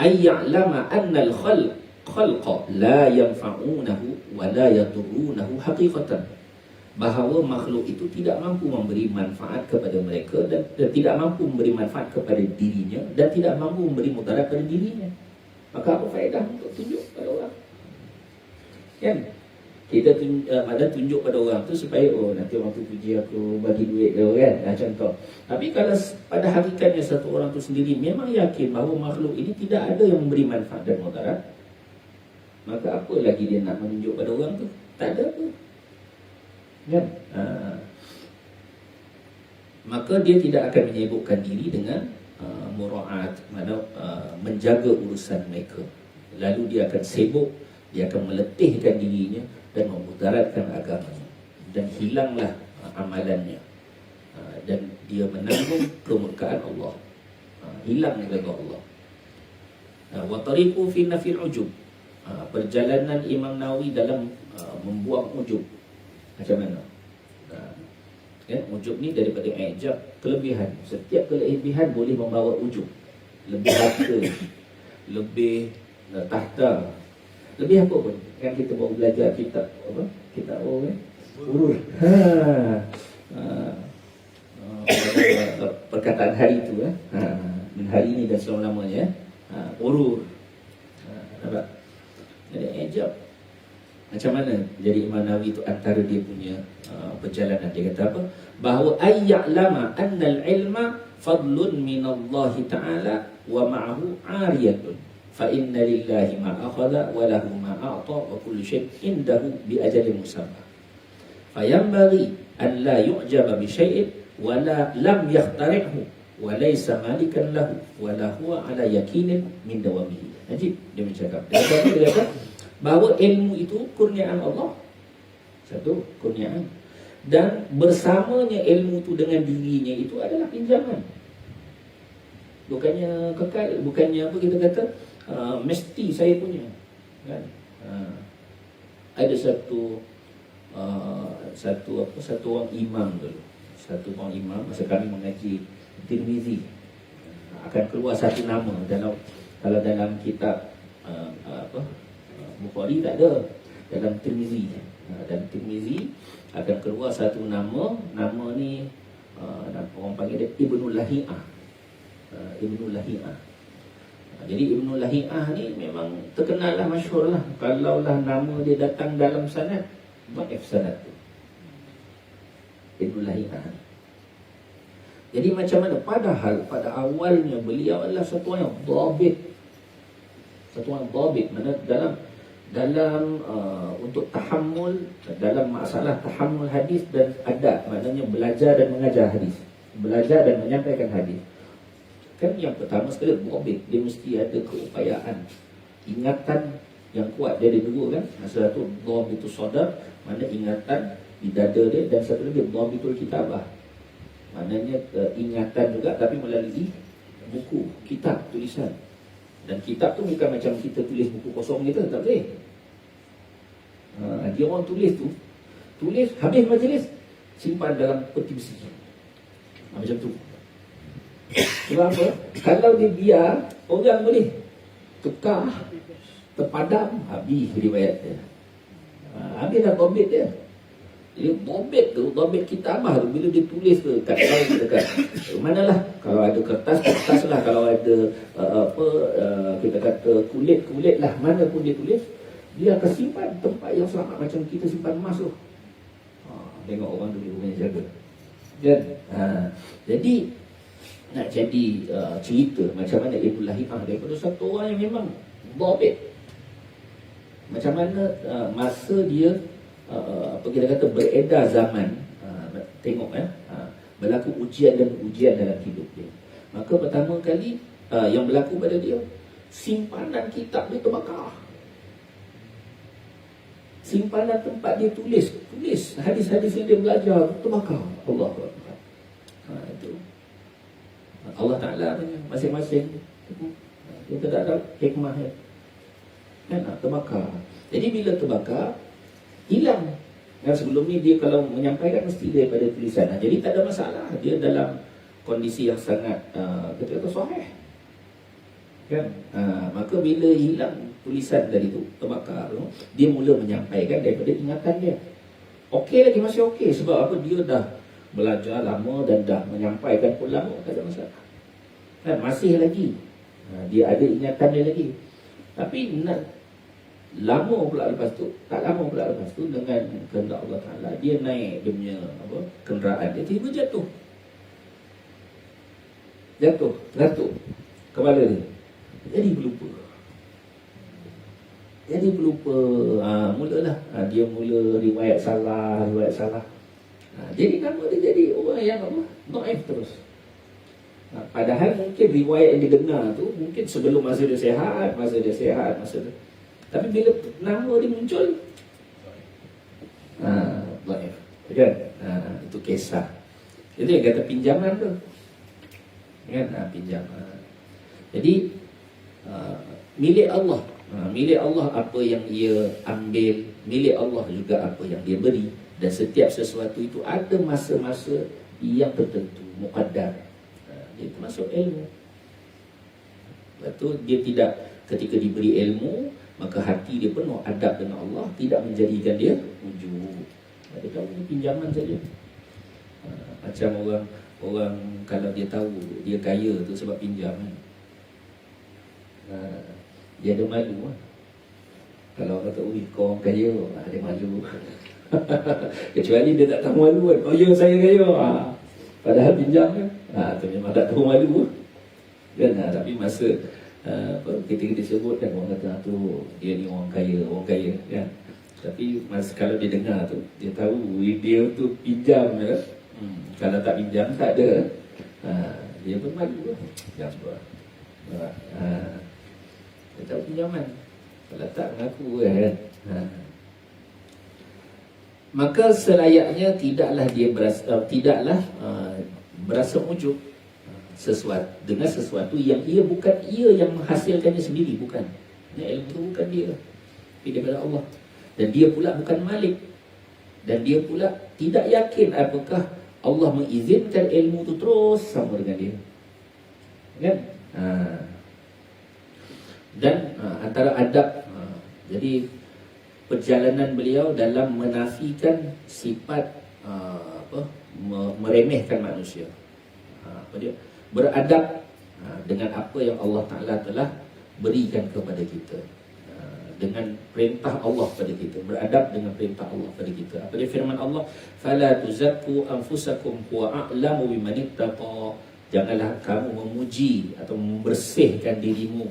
ayya'lama annal khalqa la yanfa'unahu wa la yadurrunahu haqiqatan, bahawa makhluk itu tidak mampu memberi manfaat kepada mereka dan tidak mampu memberi manfaat kepada dirinya dan tidak mampu memberi mudarat pada dirinya. Maka apa faedah untuk tunjuk pada orang? Kan? Kita tunjuk pada orang tu supaya nanti orang tu puji aku, bagi duit dia, kan? Contoh. Tapi kalau pada hakikatnya satu orang tu sendiri memang yakin bahawa makhluk ini tidak ada yang memberi manfaat dan mudarat, maka apa lagi dia nak menunjuk pada orang tu? Tak ada apa. Kan? Maka dia tidak akan menyibukkan diri dengan mura'at, mana menjaga urusan mereka. Lalu dia akan sibuk, dia akan meletihkan dirinya dan memudaratkan agamanya, dan hilanglah amalannya, dan dia menanggung kemurkaan Allah, hilang redha Allah. Wa tariqu fi nafil ujub, perjalanan Imam Nawawi dalam membuang ujub. Macam mana? Ujub ni daripada ijab, kelebihan. Setiap kelebihan boleh membawa ujub. Lebih harta, lebih tahta, lebih apa pun. Kan kita baru belajar kitab apa? Kitab apa? Urur. Perkataan hari itu min hari ini dan selama-lamanya. Urur. Nampak? Jadi ijab. Macam mana jadi Imam Nawawi itu antara dia punya perjalanan. Dia kata apa? Bahawa ayya'lama annal ilma fadlun minallahi ta'ala wa ma'ahu 'ariyatun fa inna lillahi ma akhadha wa lahu ma a'ta wa kullu syai'in indahu bi ajalin musamma. Fa yanbaghi an la yu'jaba bi syai'in wa la lam yakhtari'hu wa laysa malikan lahu wa la huwa 'ala yakinin min dawamihi. Najib dia mencakap. Dia kata bahawa ilmu itu kurniaan Allah. Satu, kurniaan. Dan bersamanya ilmu itu dengan dirinya itu adalah pinjaman. Bukannya kekal, bukannya apa kita kata mesti saya punya. Kan? Ada satu orang imam dulu. Satu orang imam masa kami mengaji Tirmizi, akan keluar satu nama dalam, kalau dalam kitab Bukhari tak ada, dalam Tirmizi. Dalam Tirmizi akan keluar satu nama. Nama ni orang panggil dia Ibnul Lahi'ah. Ibnul Lahi'ah. Jadi Ibnul Lahi'ah ni memang terkenal lah, masyhur lah. Kalau lah nama dia datang dalam sanad, dhaif sanad tu. Ibnul Lahi'ah. Jadi macam mana? Padahal pada awalnya beliau adalah satu orang yang dhabit. Satu orang dhabit. Mana dalam untuk tahammul, dalam masalah tahammul hadis dan adab, maknanya belajar dan mengajar hadis, belajar dan menyampaikan hadis. Kan yang pertama sekali dhabit, dia mesti ada keupayaan, ingatan yang kuat. Dia ada dua kan, satu dhabitus sadar, mana ingatan di dada dia, dan satu lagi dhabitul kitabah, maknanya ingatan juga tapi melalui buku, kitab, tulisan. Dan kitab tu bukan macam kita tulis buku kosong kita, tak boleh. Dia orang tulis tu, tulis habis majlis, simpan dalam peti besi. Macam tu. Sebab apa? Kalau dia biar, orang boleh tukar, terpadam, habis riwayat dia. Habis dah dhabit dia. Dia dhabit tu, dhabit kitabah tu, bila dia tulis tu kat dekat manalah, kalau ada kertas lah, kalau ada kita kata kulit lah, mana pun dia tulis, dia akan simpan tempat yang selamat, macam kita simpan emas tu. Tengok orang dulu punya jaga. Dan jadi nak jadi cerita macam mana Ibnul Lahi'ah daripada satu orang yang memang dhabit. Macam mana masa dia apa kita kata beredar zaman, tengok berlaku ujian dan ujian dalam hidup dia. Maka pertama kali yang berlaku pada dia, simpanan kitab dia terbakar. Simpanan tempat dia tulis hadis-hadis yang dia belajar terbakar. Allahu Akbar. Itu Allah Ta'ala punya, masing-masing kita tak ada hikmah kan, terbakar. Jadi bila terbakar, hilang. Dan sebelum ni dia kalau menyampaikan mesti daripada tulisan. Jadi tak ada masalah. Dia dalam kondisi yang sangat kita kata sahih. Kan? Maka bila hilang tulisan dari tu, terbakar tu, dia mula menyampaikan daripada ingatan dia. Okey lagi, masih okey. Sebab apa? Dia dah belajar lama dan dah menyampaikan pun lama, tak ada masalah. Kan? Masih lagi. Dia ada ingatan dia lagi. Tapi nak lama pula lepas tu, tak lama pula lepas tu, dengan kehendak Allah Ta'ala, dia naik dia punya kenderaan dia, tiba jatuh kepala dia, jadi berlupa. Mulalah dia mula riwayat salah. Jadi nama dia jadi orang yang dhaif terus. Padahal mungkin riwayat yang didengar tu mungkin sebelum masa dia sihat, masa dia. Tapi bila nama dia muncul, dhaif. Kan? Itu kisah. Itu yang kata pinjaman tu. Kan? Pinjaman. Jadi milik Allah. Milik Allah apa yang ia ambil, milik Allah juga apa yang dia beri. Dan setiap sesuatu itu ada masa-masa yang tertentu, muqaddar. Dia termasuk ilmu. Lepas tu dia tidak, ketika diberi ilmu, maka hati dia penuh adab dengan Allah, tidak menjadikan dia ujub. Dia tahu ini pinjaman saja. Macam orang kalau dia tahu dia kaya tu sebab pinjam, dia ada malu. Kalau orang kata, kau orang kaya, ada malu. Kecuali dia tak tahu malu kan. Oh ya, saya kaya. Padahal pinjam kan. Tu memang tak tahu malu kan. Tapi masa kita sebut kan, orang kata tu dia ni orang kaya kan. Tapi masa kalau dia dengar tu, dia tahu dia tu pinjam kan. Kalau tak pinjam tak ada. Dia pun malu. Jangan sebab. Dia tahu pinjaman. Kalau tak mengaku kan. Maka selayaknya tidaklah dia berasa ujub dengan sesuatu yang ia bukan ia yang menghasilkannya sendiri, bukan. Ini ilmu itu bukan dia, tapi daripada Allah. Dan dia pula bukan malik. Dan dia pula tidak yakin apakah Allah mengizinkan ilmu itu terus sama dengan dia. Kan? Dan antara adab, jadi perjalanan beliau dalam menafikan sifat meremehkan manusia. Dia beradab dengan apa yang Allah Ta'ala telah berikan kepada kita, dengan perintah Allah kepada kita, beradab dengan perintah Allah kepada kita. Apa dia firman Allah? Fala tuzakku anfusakum huwa a'lamu biman ittaqa. Janganlah kamu memuji atau membersihkan dirimu,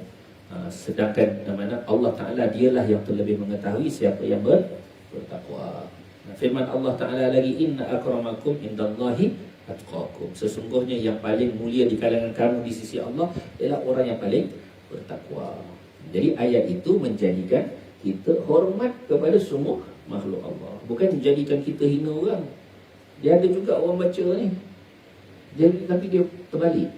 sedangkan mana Allah Ta'ala dialah yang terlebih mengetahui siapa yang bertakwa. Firman Allah Ta'ala lagi, inna akramakum indallahi atqakum. Sesungguhnya yang paling mulia di kalangan kamu di sisi Allah ialah orang yang paling bertakwa. Jadi ayat itu menjadikan kita hormat kepada semua makhluk Allah, bukan menjadikan kita hina orang. Dia ada juga orang baca ni, tapi dia terbalik.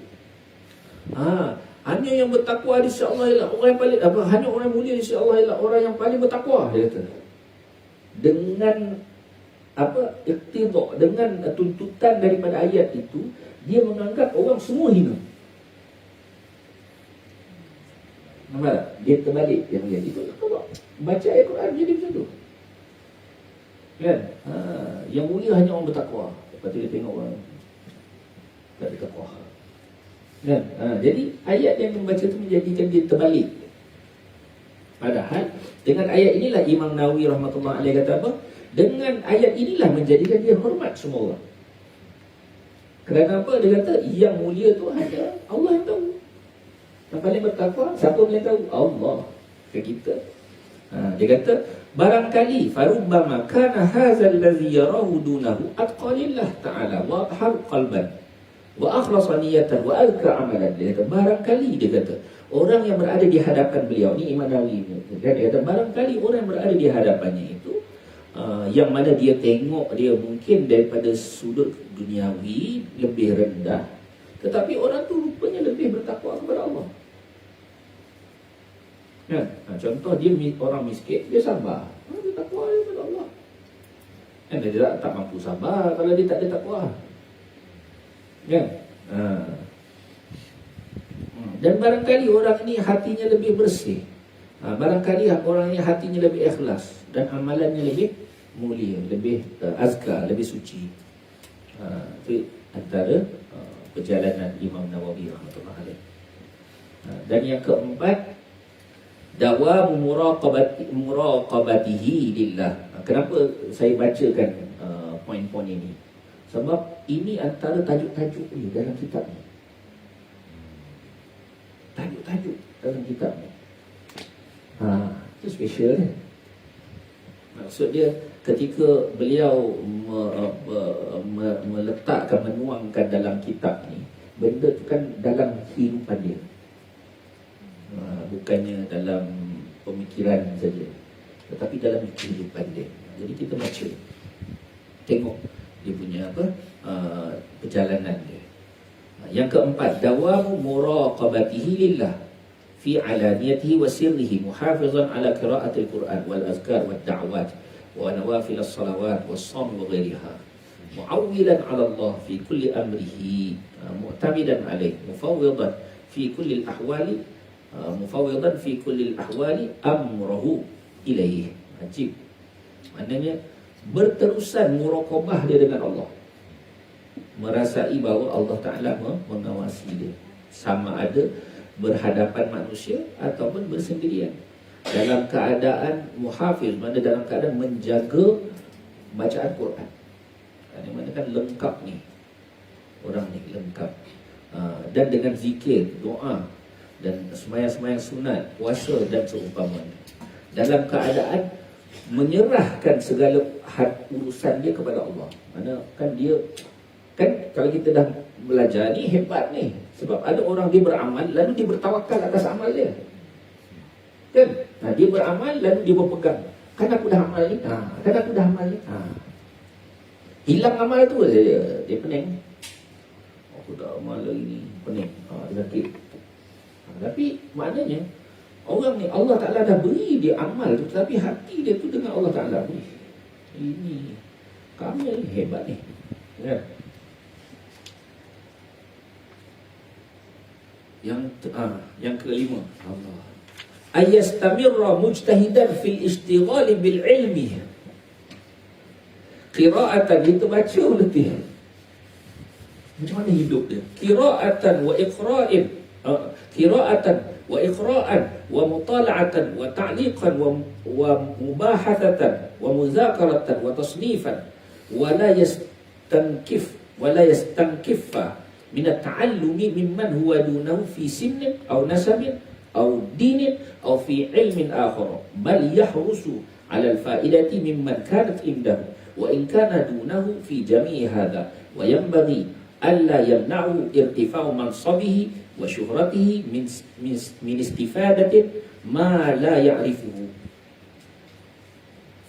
Hanya yang bertakwa di sisi Allah ialah orang yang paling hanya orang yang mulia di sisi Allah ialah orang yang paling bertakwa, dia kata. Dengan iktidha, dengan tuntutan daripada ayat itu, dia menganggap orang semua hina. Nampak tak? Dia terbalik yang dia itu. Baca ayat Quran jadi macam tu. Kan? Yang mulia hanya orang bertakwa. Lepas tu dia tengok orang tak bertakwa. Kan? Jadi ayat yang membaca itu menjadikan dia terbalik. Padahal dengan ayat inilah Imam Nawawi rahmatullah alaih kata apa? Dengan ayat inilah menjadikan dia hormat semua orang. Kerana apa? Dia kata yang mulia tu hanya Allah yang tahu. Yang paling bertakwa, siapa boleh tahu? Allah ke kita. Dia kata barangkali farubbama kana hadzal ladzi yarahu dunahu atqalillah ta'ala wa athhar qalban wa akhlasa niyatan wa azka amalan. Dia kata barangkali, dia kata orang yang berada di hadapan beliau ni, Imam Nawawi ni, dia kata barangkali orang yang berada di hadapannya itu yang mana dia tengok dia mungkin daripada sudut duniawi lebih rendah, tetapi orang tu rupanya lebih bertakwa kepada Allah. Kan? Contoh dia orang miskin, dia sabar, dia takwa kepada Allah. Kan? Dia tak mampu sabar kalau dia tak ada takwa. Kan? Dan barangkali orang ini hatinya lebih bersih, barangkali orang ini hatinya lebih ikhlas dan amalannya lebih mulia, lebih azkar, lebih suci. Itu antara perjalanan Imam Nawawi rahmatullah alaih. Dan yang keempat, dawamu muraqabatihi lillah. Kenapa saya bacakan poin-poin ini? Sebab ini antara tajuk-tajuk ni dalam kitab ni. Tajuk-tajuk dalam kitab ni. Itu special ni. Maksud dia ketika beliau meletakkan, menuangkan dalam kitab ni, benda tu kan dalam kehidupan dia, bukannya dalam pemikiran saja, tetapi dalam kehidupan dia. Jadi kita baca, tengok dia punya perjalanan dia. Yang keempat, dawamu muraqabatihi lillah fi alaniyatihi wa sirrihi muhafizan ala qira'atil Quran wal azkar wad da'wat wa nawafil as-salawat was shaum wa ghairiha mu'awwilan 'ala Allah fi kulli amrihi mu'tamidan alayh mufawwidan fi kulli al-ahwali amrahu ilayhi. Ajib. Maknanya berterusan muraqabah dia dengan Allah, merasai bahawa Allah Ta'ala mengawasi dia, sama ada berhadapan manusia ataupun bersendirian, dalam keadaan muhafiz, mana dalam keadaan menjaga bacaan Quran. Yang mana kan lengkap ni, orang ni lengkap, dan dengan zikir, doa, dan semayang-semayang sunat, puasa dan seumpamanya, dalam keadaan menyerahkan segala urusan dia kepada Allah. Mana kan dia, kan kalau kita dah belajar ni hebat ni, sebab ada orang dia beramal lalu dia bertawakal atas amal dia, kan? Dia beramal lalu dia berpegang, kan aku dah amal ni, kan aku dah amal ni, hilang amal tu dia pening, aku dah amal lagi ni, pening, dia sakit. Tapi maknanya orang ni Allah Ta'ala dah beri dia amal tu, tapi hati dia tu dengan Allah Ta'ala beri. Ini kami ni hebat ni, ya. Yang kelima, Allah ayastamirra mujtahidan fil ishtighal bil ilmi qira'atan, kita baca letih macam mana hidup dia, qira'atan wa iqra'in, qira'atan wa iqra'an wa mutala'atan wa ta'liqan wa mubahathatan wa muzakaratan wa tasnifan wa la yastankiffa min at-ta'allumi mimman huwa dunahu fi sinnin aw nasabin aw dinin aw fi ilmin akhar, bal yahrusu 'ala al-fa'idati mimman kanat indahu wa in kana dunahu fi jami'i hadha, wa yanbaghi alla yamna'u irtifa'u mansabihi wa syuhratihi min istifadatin ma la ya'rifuhu.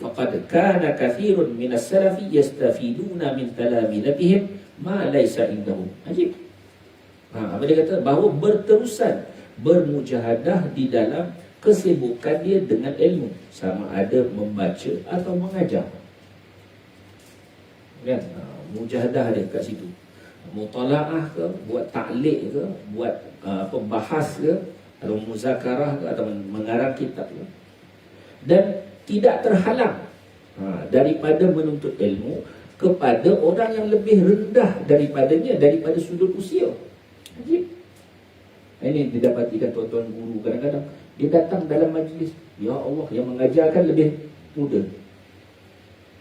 Faqad kana kathirun min as-salafi yastafiduna min talamidatihim ma laysa indahum. Ajib. Apa dia kata? Bahawa berterusan bermujahadah di dalam kesibukan dia dengan ilmu, sama ada membaca atau mengajar, kan? Mujahadah dia kat situ, mutalaah ke, buat ta'liq ke, buat pembahas ke, atau muzakarah ke, atau mengarang kitab ke, dan tidak terhalang daripada menuntut ilmu kepada orang yang lebih rendah daripadanya, daripada sudut usia. Ajib. Ini didapatikan tuan-tuan guru, kadang-kadang dia datang dalam majlis, ya Allah, yang mengajarkan lebih muda.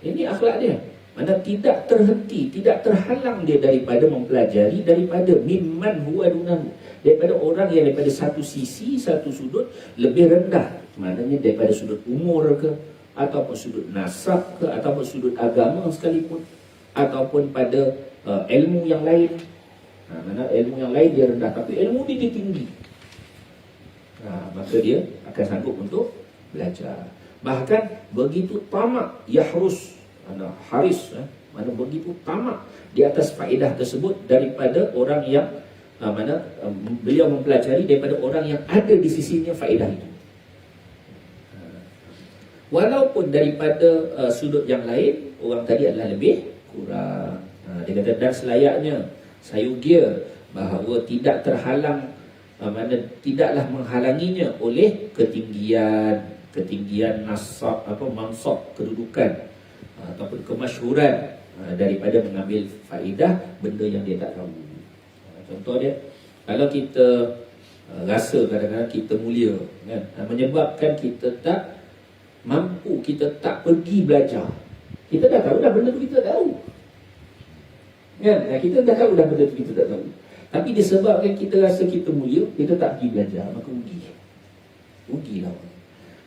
Ini akhlak dia, mana tidak terhenti, tidak terhalang dia daripada mempelajari, daripada mimman huwa dunahu, daripada orang yang daripada satu sisi, satu sudut lebih rendah, maknanya daripada sudut umur ke, ataupun sudut nasab ke, ataupun sudut agama sekalipun, ataupun pada ilmu yang lain. Mana ilmu yang lain dia rendah, tapi ilmu dia tinggi, maka dia akan sanggup untuk belajar. Bahkan begitu tamak, yahrus, haris, mana begitu tamak di atas faedah tersebut daripada orang yang beliau mempelajari daripada orang yang ada di sisinya faedah itu, walaupun daripada sudut yang lain orang tadi adalah lebih kurang. Dia kata, dan selayaknya sayugia bahawa tidak terhalang, tidaklah menghalanginya oleh ketinggian nasab, mansab, kedudukan, ataupun kemasyhuran, daripada mengambil faedah benda yang dia tak tahu. Contoh dia, kalau kita rasa kadang-kadang kita mulia, kan, menyebabkan kita tak mampu, kita tak pergi belajar. Kita dah tahu dah benda tu, kita tahu, kan? Kita dah tahu dah benda tu, kita tak tahu, tapi disebabkan kita rasa kita mulia, kita tak pergi belajar, maka rugilah.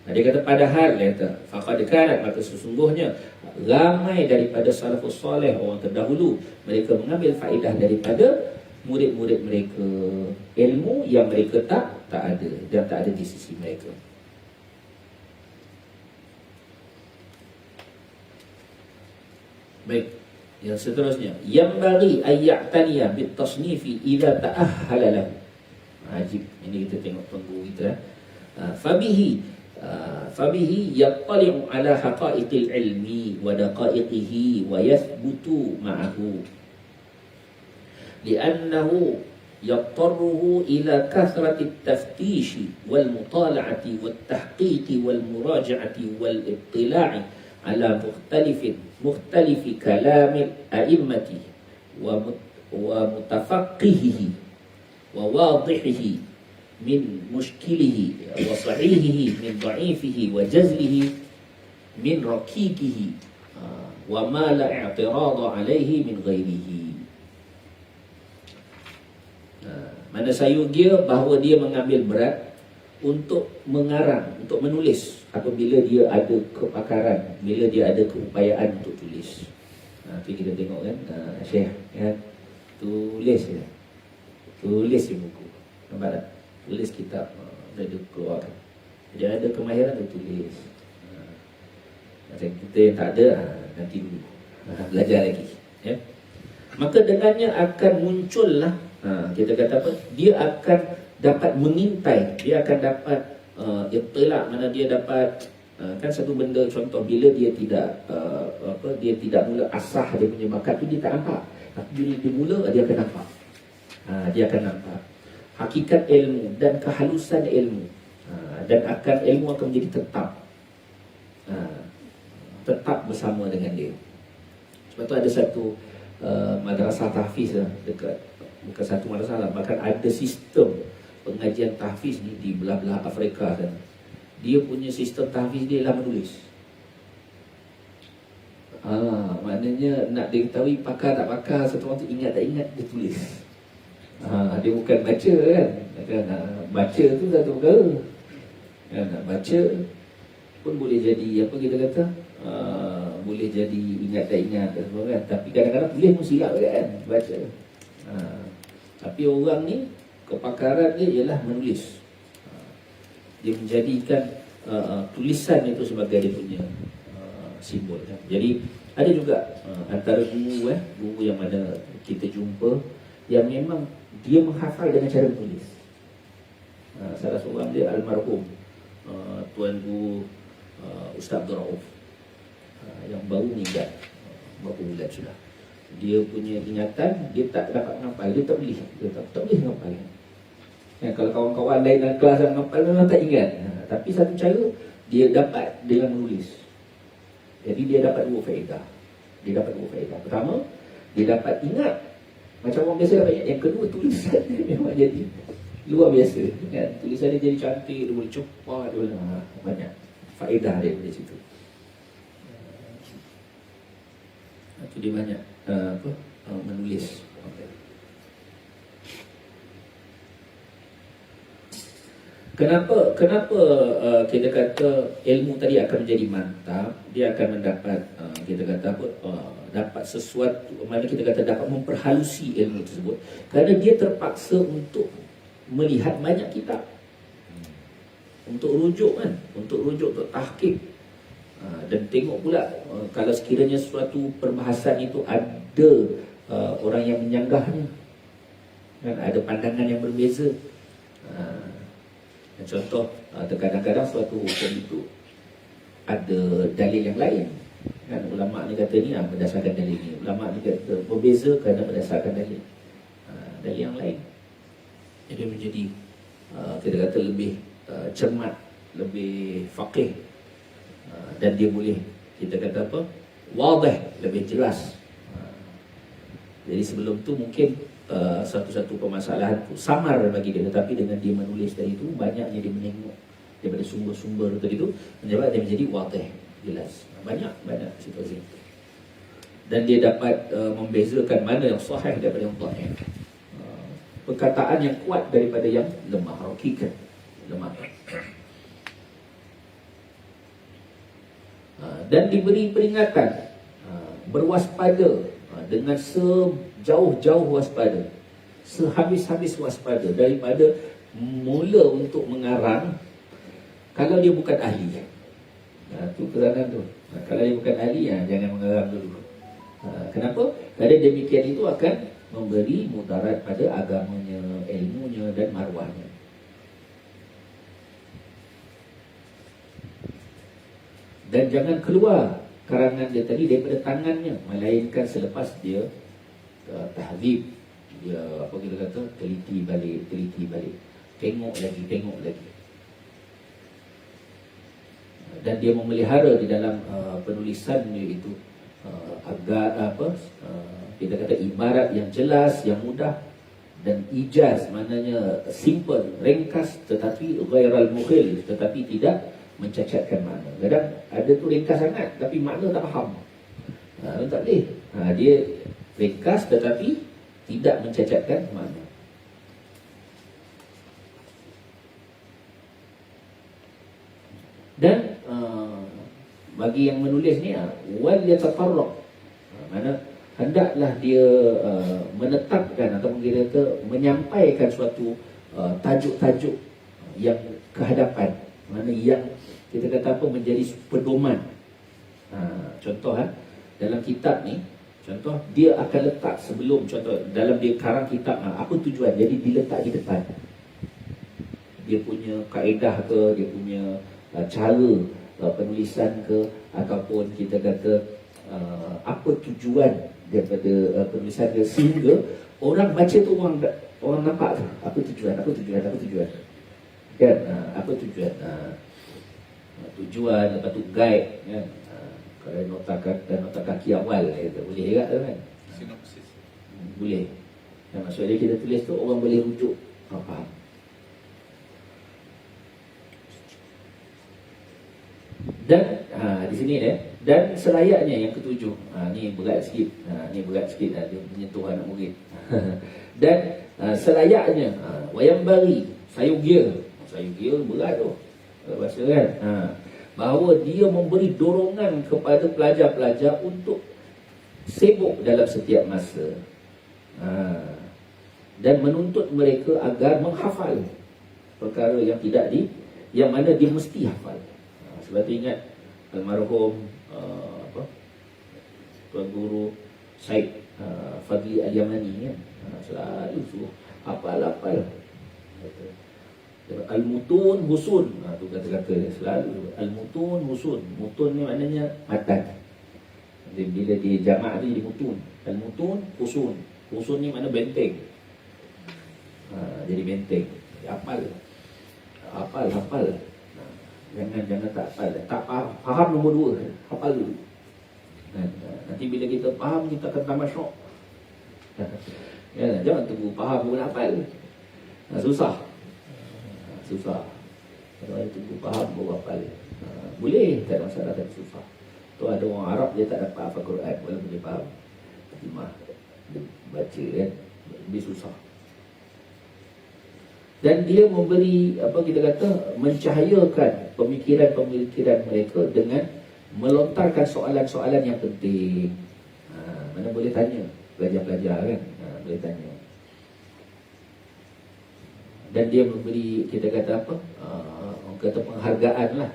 Dia kata, padahal dia kata, faqad kanat, maka sesungguhnya ramai daripada salafus soleh, orang terdahulu, mereka mengambil faedah daripada murid-murid mereka, ilmu yang mereka tak ada dan tak ada di sisi mereka. Baik, yang seterusnya, yang bagi ayya'taniya bitasnifi idza ta'ahhala lahu. Ajib, ini kita tengok tunggu kita. Fabihi yattali'u ala haqa'iqil ilmi wa daqa'iqihi wa yathbutu ma'ahu li'annahu yattaruhu ila kathrati at-taftishi wal mutala'ati wat tahqiqi wal muraja'ati wal ittila'i ala mukhtalifi kalamil a'immati wa mutafaqqihihi wa wadihihi min mushkilihi wa sahihihi min dha'ifihi wa jazlihi min raqiqihi wa ma la i'tirada alaihi min ghairihi. Mana sayugia bahawa dia mengambil berat untuk mengarang, untuk menulis apabila dia ada kepakaran, bila dia ada keupayaan untuk tulis. Nanti kita tengok kan, Syekh kan, tulis ya. Tulis di buku. Nampak tak? Tulis kitab, dia keluar. Dia ada kemahiran untuk tulis. Macam kita yang tak ada, nanti dulu belajar lagi ya. Maka dengannya akan muncullah, kita kata apa? Dia akan dapat mengintai, dia akan dapat ittilak, mana dia dapat kan satu benda, contoh bila dia tidak dia tidak mula asah dia punya bakat tu, dia tak nampak. Tapi bila dia mula, dia akan nampak. Dia akan nampak hakikat ilmu dan kehalusan ilmu, dan akan ilmu akan menjadi tetap bersama dengan dia. Sebab tu ada satu madrasah tahfiz dekat, bukan satu madrasah lah, bahkan ada sistem pengajian tahfiz di belah-belah Afrika sana. Dia punya sistem tahfiz dia lah menulis. Maknanya nak diketahui pakar tak pakar, satu orang tu ingat tak ingat, dia tulis. Dia bukan baca kan. Baca tu satu perkara kan, nak baca pun boleh jadi apa kita kata, boleh jadi ingat tak ingat kan. Tapi kadang-kadang tulis pun silap kan, baca. Tapi orang ni kepakaran dia ialah menulis. Dia menjadikan tulisan itu sebagai dia punya simbol kan. Jadi ada juga antara guru guru yang mana kita jumpa yang memang dia menghafal dengan cara menulis. Salah seorang dia almarhum Tuan Guru Ustaz Abdul Rauf, yang baru meninggal berapa bulan sudah. Dia punya ingatan, dia tak dapat menghafal, dia tak boleh, tak boleh menghafal. Kalau kawan-kawan lain dalam kelas yang menghafal, memang tak ingat. Tapi satu cara dia dapat dengan menulis. Jadi dia dapat dua faedah. Pertama, dia dapat ingat macam orang biasa dapat ingat. Yang kedua, tulisan dia memang jadi luar biasa kan? Tulisan dia jadi cantik, dia boleh cepat, dia boleh banyak faedah dia dari situ. Itu dia banyak menulis. Kenapa kita kata ilmu tadi akan menjadi mantap, dia akan mendapat kita kata apa, dapat sesuatu, mana kita kata dapat memperhalusi ilmu tersebut, kerana dia terpaksa untuk melihat banyak kitab, untuk rujuk kan, untuk tahqiq, dan tengok pula kalau sekiranya suatu perbahasan itu ada orang yang menyanggahnya kan, ada pandangan yang berbeza. Contoh, kadang-kadang suatu hukum itu ada dalil yang lain kan, ulama ni kata ni berdasarkan dalil ni, ulama ni kata berbeza kerana berdasarkan dalil yang lain. Jadi menjadi kita kata lebih cermat, lebih faqih, dan dia boleh kita kata apa, wadih, lebih jelas. Jadi sebelum tu mungkin satu-satu permasalahan tu samar bagi dia, tetapi dengan dia menulis dari itu, banyaknya dia menengok daripada sumber-sumber tadi tu, menjadikan dia menjadi wadih, jelas. Banyak situasi. Dan dia dapat membezakan mana yang sahih daripada yang dhaif. Perkataan yang kuat daripada yang lemah, hakikat lemah. Dan diberi peringatan, berwaspada dengan sejauh-jauh waspada sehabis-habis waspada daripada mula untuk mengarang kalau dia bukan ahli. Tu kesanan tu. Kalau dia bukan ahli, jangan mengarang dulu. Kenapa? Kerana demikian itu akan memberi mudarat pada agamanya, ilmunya dan maruahnya. Dan jangan keluar karangan dia tadi daripada tangannya, melainkan selepas dia tahzib, dia apa kita kata, teliti balik, tengok lagi. Dan dia memelihara di dalam penulisannya itu agar kita kata ibarat yang jelas, yang mudah, dan ijaz maknanya simple, ringkas, tetapi ghairal mukhil, tetapi tidak mencacatkan makna. Kadang ada tu ringkas sangat tapi makna tak faham. Tak boleh. Dia ringkas tetapi tidak mencacatkan makna. Dan bagi yang menulis ni, wal yatafarraq, mana hendaklah dia menetapkan ataupun dia kata menyampaikan suatu tajuk-tajuk yang kehadapan, mana yang kita kata apa, menjadi pedoman. Contoh dalam kitab ni, contoh dia akan letak sebelum, contoh dalam dia karang kitab, apa tujuan, jadi diletak di depan. Dia punya kaedah ke, dia punya cara penulisan ke, ataupun kita kata apa tujuan daripada penulisan dia, sehingga orang baca tu orang nampak tu apa tujuan kan, apa tujuan, tujuan, lepas tu guide kan. Kalau nota kaki awal itu boleh juga tu kan, sinopsis boleh. Maksudnya kita tulis tu orang boleh rujuk, faham. Dan di sini dan selayaknya yang ketujuh, ni berat sikit, dia menyentuh anak murid. Dan selayaknya wayang bari sayugia berat tu bahasa kan, bahawa dia memberi dorongan kepada pelajar-pelajar untuk sibuk dalam setiap masa, dan menuntut mereka agar menghafal perkara yang mana dia mesti hafal. Sebab tu ingat almarhum Tuan Guru Syed Fadli Al-Yamani kan, selalu suruh hafal. Al-mutun husun, tu kata-kata dia selalu. Al-mutun husun, mutun ni maknanya matan. Bila dia jamak tu jadi mutun. Al-mutun husun, husun ni makna benteng. Jadi benteng. Hafal. Jangan tak hafal. Tak faham nombor 2, hafal dulu. Nanti bila kita faham, kita akan tambah syok. Jangan tunggu faham baru hafal. Susah. Kalau tunggu faham baru hafal. Boleh, tak ada masalah, tapi susah. Tu ada orang Arab dia tak dapat hafal Quran walaupun dia faham. Tapi dia baca kan, lebih susah. Dan dia memberi kita kata mencahayakan pemikiran mereka dengan melontarkan soalan-soalan yang penting. Mana boleh tanya pelajar-pelajar kan, boleh tanya. Dan dia memberi kita kata penghargaan lah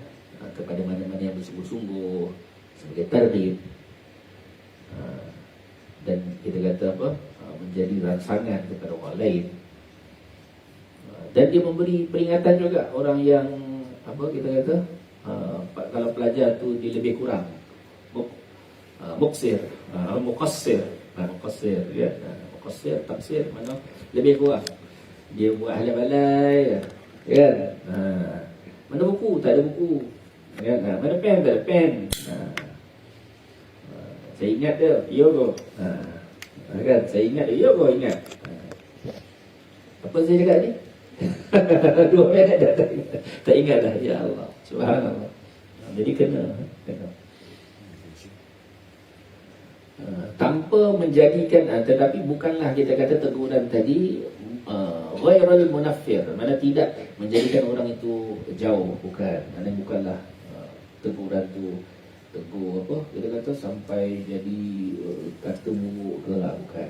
kepada mana-mana yang bersungguh-sungguh sebagai targhib, dan kita kata menjadi rangsangan kepada orang lain. Dan dia memberi peringatan juga orang yang kita kata kalau pelajar tu dia lebih kurang muqassir ya, taksir mana lebih kurang, dia buat halai-balai kan, mana buku, tak ada buku kan, mana pen, tak ada pen, saya ingat dia, kan, saya ingat dia, ingat apa saya cakap ni. 2 minit dah tak ingat dah. Ya Allah, subhanallah. Jadi kena. Tanpa menjadikan, tetapi bukanlah kita kata teguran tadi ghairul munaffir, mana tidak menjadikan orang itu jauh, bukanlah teguran tu tegur kita kata sampai jadi kata buruk ke lah, bukan.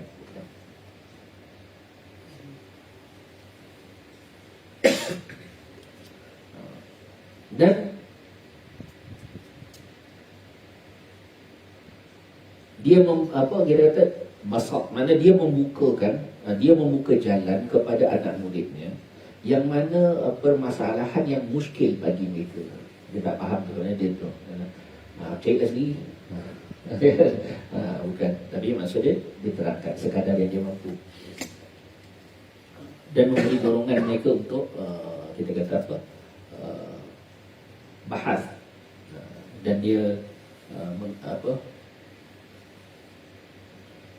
dia kita kata masak, mana dia dia membuka jalan kepada anak muridnya yang mana permasalahan yang muskil bagi mereka. Dia tak faham sebenarnya dia tu. Ciklah sendiri. Bukan. Tapi maksud dia terangkan sekadar yang dia mampu. Dan memberi dorongan mereka untuk kita kata bahas. Dan dia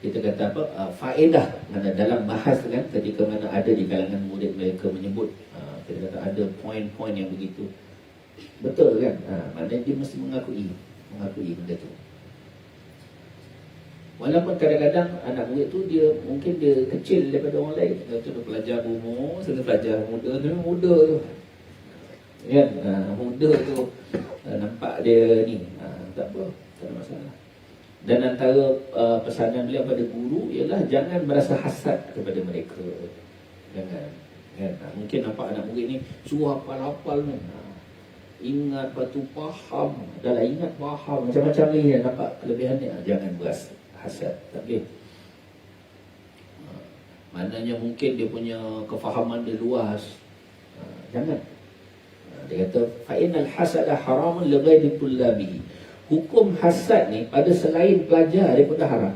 kita kata faedah mana dalam bahas kan, ketika mana ada di kalangan murid mereka menyebut kita kata ada poin-poin yang begitu betul kan, maknanya dia mesti mengakui benda tu. Walaupun kadang-kadang anak murid tu dia mungkin dia kecil daripada orang lain, dia pelajar umur, pelajar muda tu kan, muda tu nampak dia ni, tak apa, tak ada masalah. Dan antara pesanan beliau pada guru ialah jangan berasa hasad kepada mereka. Jangan kan? Mungkin nampak anak murid ni suruh hafal-hafal ni, ingat lepas tu faham, dah lah ingat faham, macam-macam ni nampak kelebihan ni. Jangan berasa hasad, tak boleh. Maknanya mungkin dia punya kefahaman dia luas, jangan. Dia kata fa'inal hasada haramun li ghairi tullabihi. Hukum hasad ni pada selain pelajar dia pun dah haram.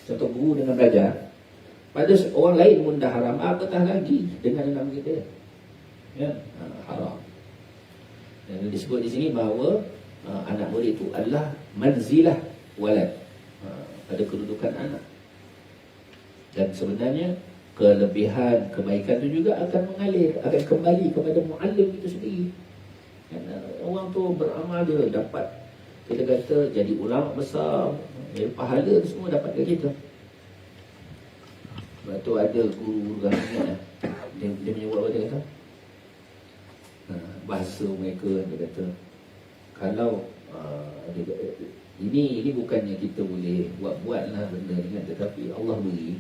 Contoh guru dengan pelajar, pada orang lain pun dah haram, apatah lagi dengan anak kita. Ya, haram. Dan disebut di sini bahawa anak murid itu adalah manzilah walad, pada kedudukan anak. Dan sebenarnya kelebihan kebaikan itu juga akan mengalir, akan kembali kepada muallim itu sendiri. Karena orang tu beramal dia dapat, kita kata jadi ulama besar, pahala tu semua dapat ke kita. Sebab tu ada guru kan, dia menyebut apa dia kata, bahasa mereka dia kata kalau ini bukannya kita boleh buat lah benda ni kan, tetapi Allah beri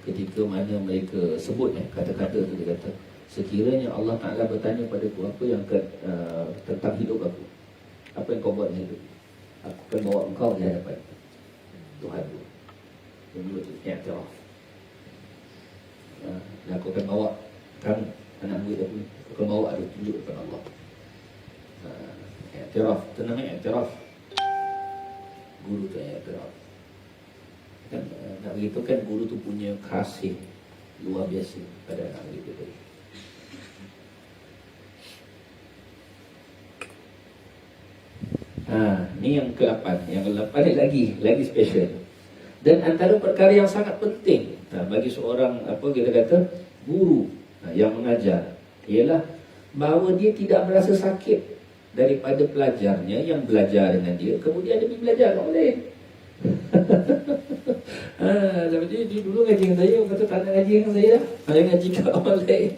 ketika mana mereka sebut kata-kata tu, dia kata sekiranya Allah Ta'ala bertanya padaku apa yang tentang hidup aku, apa yang kau buat dengan hidup, aku akan bawa engkau di hadapan Tuhan tu. Dia menyebut i'tiraf. Dan aku akan bawa kamu, anak murid aku, aku akan bawa dia tunjuk kepada Allah. I'tiraf, itu namanya i'tiraf. Guru tu i'tiraf. Kan, nak begitu kan guru tu punya kasih luar biasa pada anak murid dia. Ni yang ke-8. Yang ke-8 ni lagi special. Dan antara perkara yang sangat penting bagi seorang kita kata guru yang mengajar ialah bahawa dia tidak merasa sakit daripada pelajarnya yang belajar dengan dia, kemudian dia pergi belajar dengan orang lain. Dia dulu ngaji dengan saya, kata tak nak ngaji dengan saya dah, saya ngaji dengan orang lain.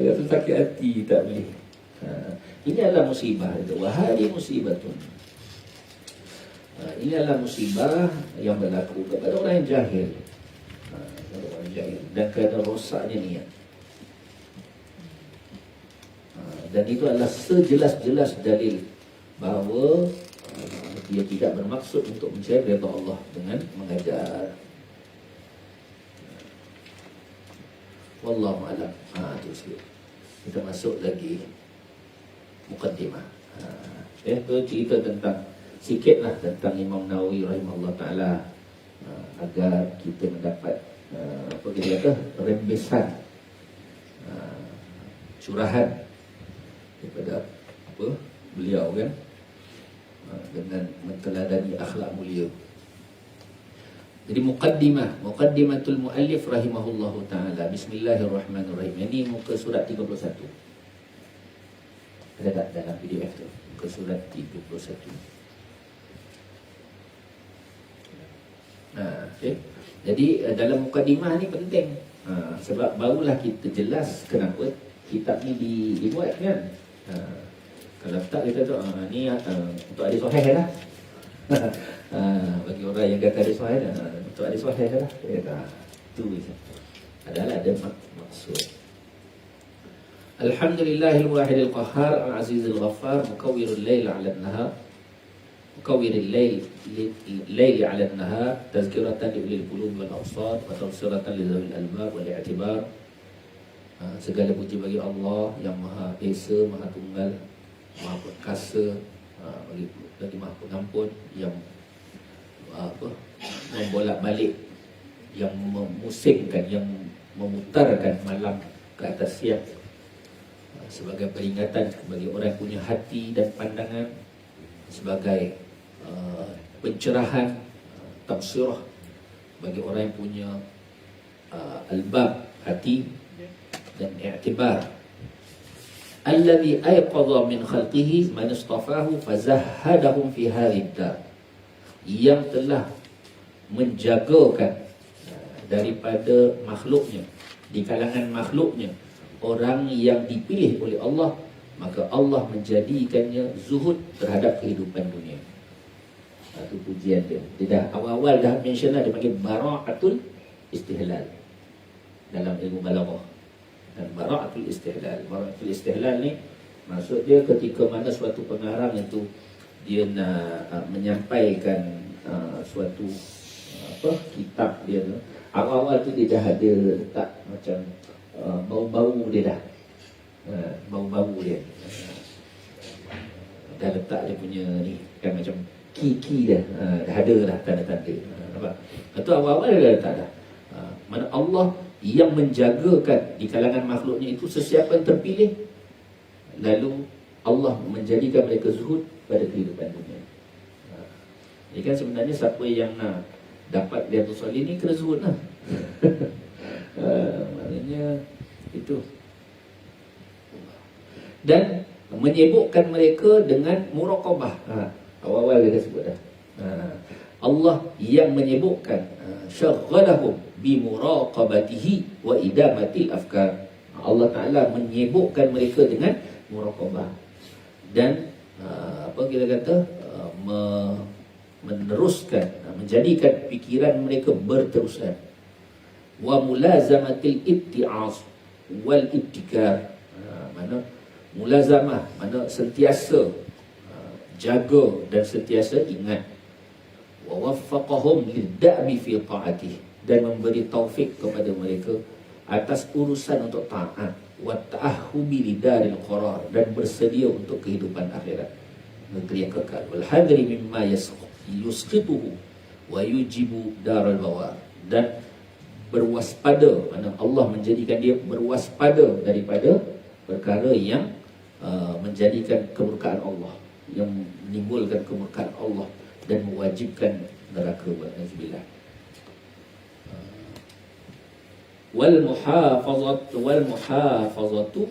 Kata sakit hati, tak boleh. Ini adalah musibah. Wahai musibatun. Ini adalah musibah yang berlaku kepada orang yang jahil. Dan kerana rosaknya niat. Dan itu adalah sejelas-jelas dalil bahawa dia tidak bermaksud untuk mencari redha Allah dengan mengajar. Wallahu a'lam. Kita masuk lagi mukaddimah. Cerita tentang sikitlah tentang Imam Nawawi rahimahullah taala, agar kita mendapat kita kata rembesan curahan daripada beliau kan, dengan menteladani akhlak mulia. Jadi muqaddimatul muallif rahimahullahu taala. Bismillahirrahmanirrahim. Ini muka surat 31. Ada tak dalam PDF tu? Muka surat 31. Okay. Jadi dalam mukaddimah ni penting. Sebab barulah kita jelas kenapa kitab ni dibuat kan. Kalau tak kita tu ni untuk hadis sahih lah. Bagi orang yang kata hadis sahih untuk hadis sahih lah. Itu adalah ada maksud. Alhamdulillahil wahidil qahhar al-azizil ghaffar mukawwirul lail 'ala an-nahar kawiril laili 'ala an-nahar tazkiratan li ulil qulub wal absar wa tafsiratan li dzawil albab wal i'tibar. Segala puji bagi Allah yang Maha Esa, Maha Tunggal, Maha Perkasa, lagi Maha Pengampun, yang membolak-balik, yang memusingkan, yang memutarkan malam ke atas siang, sebagai peringatan bagi orang yang punya hati dan pandangan, sebagai pencerahan, tafsirah bagi orang yang punya albab, hati dan i'tibar. Alladhi ayqadha min khalqihi man istafahu fazahhadahum fi hadhihi dar, yang telah menjagakan daripada makhluknya, di kalangan makhluknya, orang yang dipilih oleh Allah, maka Allah menjadikannya zuhud terhadap kehidupan dunia. Itu pujian dia. Dia dah awal-awal dah mention lah, dia panggil bara'atul istihlal dalam ilmu balaghah. Dan bara'atul istihlal, bara'atul istihlal ni maksud dia ketika mana suatu pengarang itu dia nak menyampaikan suatu kitab dia tu, awal-awal tu dia dah ada letak macam bau-bau dia dah, bau-bau dia dah letak dia punya ni kan, macam ki-ki dah, dah ada dah tanda-tanda. Nampak? Itu awal-awal dia letak dah. Mana Allah yang menjagakan di kalangan makhluknya itu sesiapa yang terpilih, lalu Allah menjadikan mereka zuhud pada kehidupan dunia. Ini kan sebenarnya siapa yang nak dapat Riyadhus Shalihin ni kena zuhud lah. Maknanya itu. Dan menyibukkan mereka dengan muraqabah. Awal-awal dia dah sebut dah. Allah yang menyibukkan, syaghalahum bi muraqabatihi wa idamatil afkar. Allah Ta'ala menyibukkan mereka dengan muraqabah dan apa kita kata, meneruskan, menjadikan fikiran mereka berterusan. Wa mulazamatil ibti'as wal ibtikar. Mana mulazamah, mana sentiasa jaga dan sentiasa ingat. Wa waffaqahum lid-da'bi fi ta'atih, dan memberi taufik kepada mereka atas urusan untuk taat, wa ta'ahhubi lidaril qarar, dan bersedia untuk kehidupan akhirat, negeri yang kekal. Wal hadri mimma yusqituhu wa yujibu daral bawar, dan berwaspada, mana Allah menjadikan dia berwaspada daripada perkara yang menjadikan kemurkaan Allah, yang menimbulkan kemurkaan Allah dan mewajibkan neraka. Walhamdulillah. Wal muhafazatu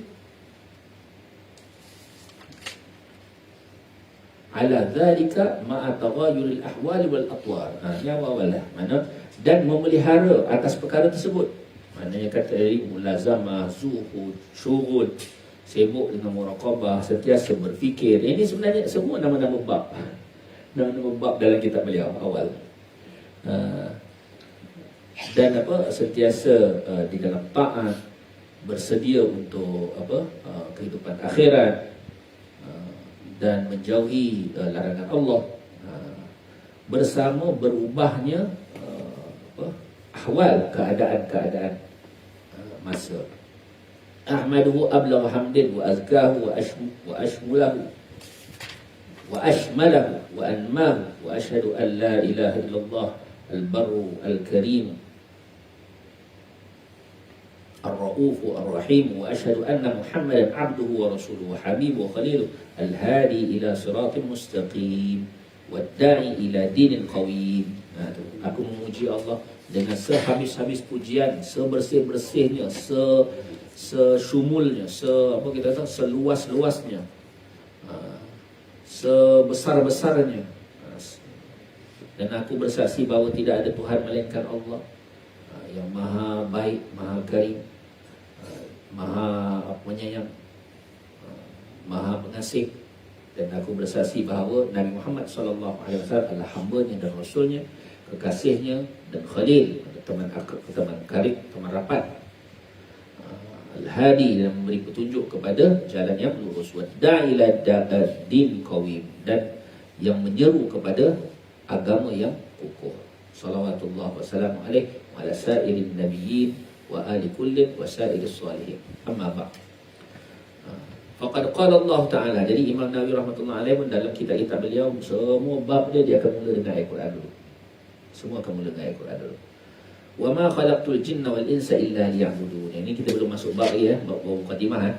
ala dhalika ma'a taghayyuril ahwali wal atwar. Ini awal-awal lah. Mana dan memelihara atas perkara tersebut. Maknanya kata dari mulazamah, zuhud, syughul, sibuk dengan muraqabah, sentiasa berfikir. Ini sebenarnya semua nama-nama bab. Nama-nama bab dalam kitab beliau awal. Dan apa, sentiasa di dalam taat, bersedia untuk apa, kehidupan akhirat, dan menjauhi larangan Allah, bersama berubahnya ahwal, keadaan-keadaan masa. Ahmaduhu ablagha hamdin wa azkahu wa ashmulahu wa ashmalahu wa anmahu wa ashhadu an la ilaha illallah al-barru al-karim الرؤوف الرحيم وأشهد أن محمدا عبده ورسوله وحبيبه وخليله الهادي إلى صراط مستقيم والداعي إلى دين قويم. Aku memuji Allah dengan sehabis-habis pujian, sebersih-bersihnya, sesumulnya, apa kita kata, seluas-luasnya, sebesar-besarnya. Dan aku bersaksi bahawa tidak ada Tuhan melainkan Allah, yang maha baik, maha karim, maha penyayang, maha pengasih. Dan aku bersaksi bahawa Nabi Muhammad SAW adalah hamba-Nya dan Rasul-Nya, kekasih-Nya dan Khalil, teman karib, teman rapat, Al-Hadi, dan memberi petunjuk kepada jalan yang lurus, wa da'ila din qawim, dan yang menyeru kepada agama yang kokoh. Salawatullah wassalamu alaihi wa ala sa'irin nabiyyin wa ali kullin wa sa'iris salihin. Amma ba'd. Faqad qala Allah Ta'ala. Jadi Imam Nawawi rahmatullah alaihi pun dalam kitab-kitab beliau, semua bab dia akan mula dengan ayat Quran dulu. Semua akan mula dengan ayat Quran dulu. Wa ma khalaqtul jinna wal insa illa liya'budun. Ini kita belum masuk bab lagi bab mukadimah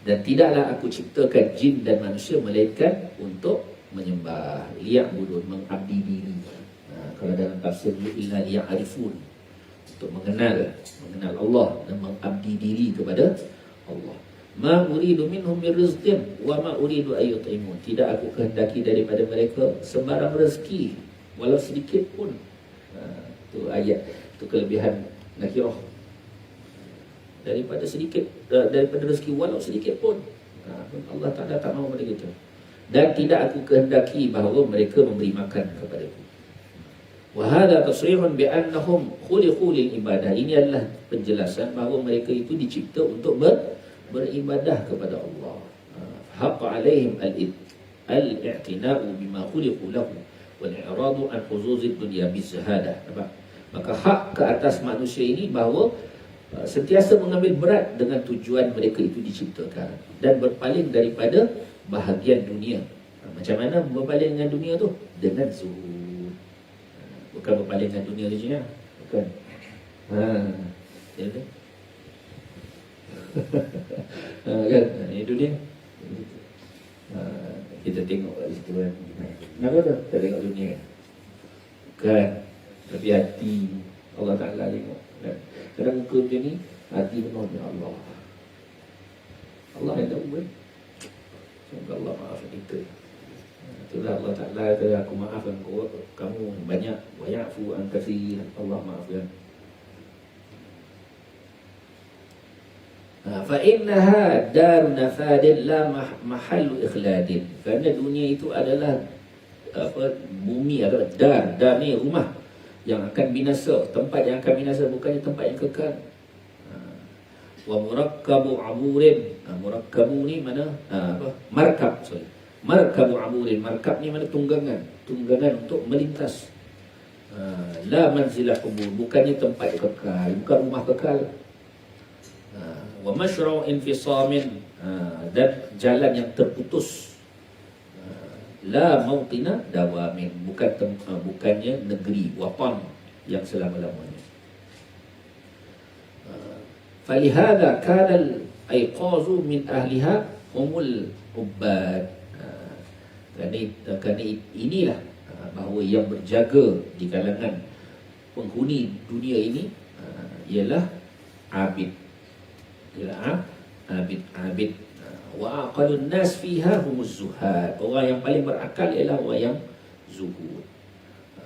Dan tidaklah aku ciptakan jin dan manusia melainkan untuk menyembah, liya'budun, mengabdi diri. Kalau dalam tafsir illa liya'rifun, untuk mengenal Allah dan mengabdi diri kepada Allah. Ma uridu minhum min rizqin wa ma uridu ay yut'imun. Tidak aku kehendaki daripada mereka sembarang rezeki, walau sedikit pun. Itu ayat, itu kelebihan nakirah. Daripada sedikit, daripada rezeki walau sedikit pun. Allah Ta'ala tak mahu pada kita. Dan tidak aku kehendaki bahawa mereka memberi makan kepadaku. Wa hadha tasrihun bi annahum khuliqu lil ibadah. Ini adalah penjelasan bahawa mereka itu dicipta untuk beribadah kepada Allah. Haqqa alaihim al-i'tina'u bima khuliqu lahu wal i'radu an huzuzid dunya bizahadah. Maka hak ke atas manusia ini bahawa sentiasa mengambil berat dengan tujuan mereka itu diciptakan dan berpaling daripada bahagian dunia. Macam mana berpaling dengan dunia tu? Dengan zuhud. Bukan berpaling dengan dunia saja. Bukan. Ya kan? Kan? Itu dia. Kita tengok kat situ kan. Kenapa tu? Kita tengok dunia kan? Bukan. Tapi hati Allah Ta'ala tengok kan? Kadang muka macam ni, hati penuh dengan Allah. Allah yang tahu kan? Semoga Allah maafkan kita. Itulah Allah Ta'ala kata, aku maafkan kamu banyak. Wa'yafu an katsir. Allah maafkan. Fa'innaha darun nafadin la mahallu ikhladin. Kerana dunia itu adalah bumi atau dar. Dar ni rumah yang akan binasa, tempat yang akan binasa, bukannya tempat yang kekal. Wa murakkabu aburin. Murakkabu ni mana? Markab, sorry. Markabu aburin. Markab ni mana? Tunggangan. Tunggangan untuk melintas. La manzilah kubur. Bukannya tempat yang kekal, bukan rumah kekal. Wa masyra'u infisamin. Dan jalan yang terputus. La mautina dawamin. Bukannya negeri, watan yang selama-lamanya. Falihada kana al-aiqazu min ahliha humul ubbad. Kerana inilah bahawa yang berjaga di kalangan penghuni dunia ini ialah abid. Ialah abid. Wa aqalun nas fiha humuz zuhad. Orang yang paling berakal ialah orang yang zuhud.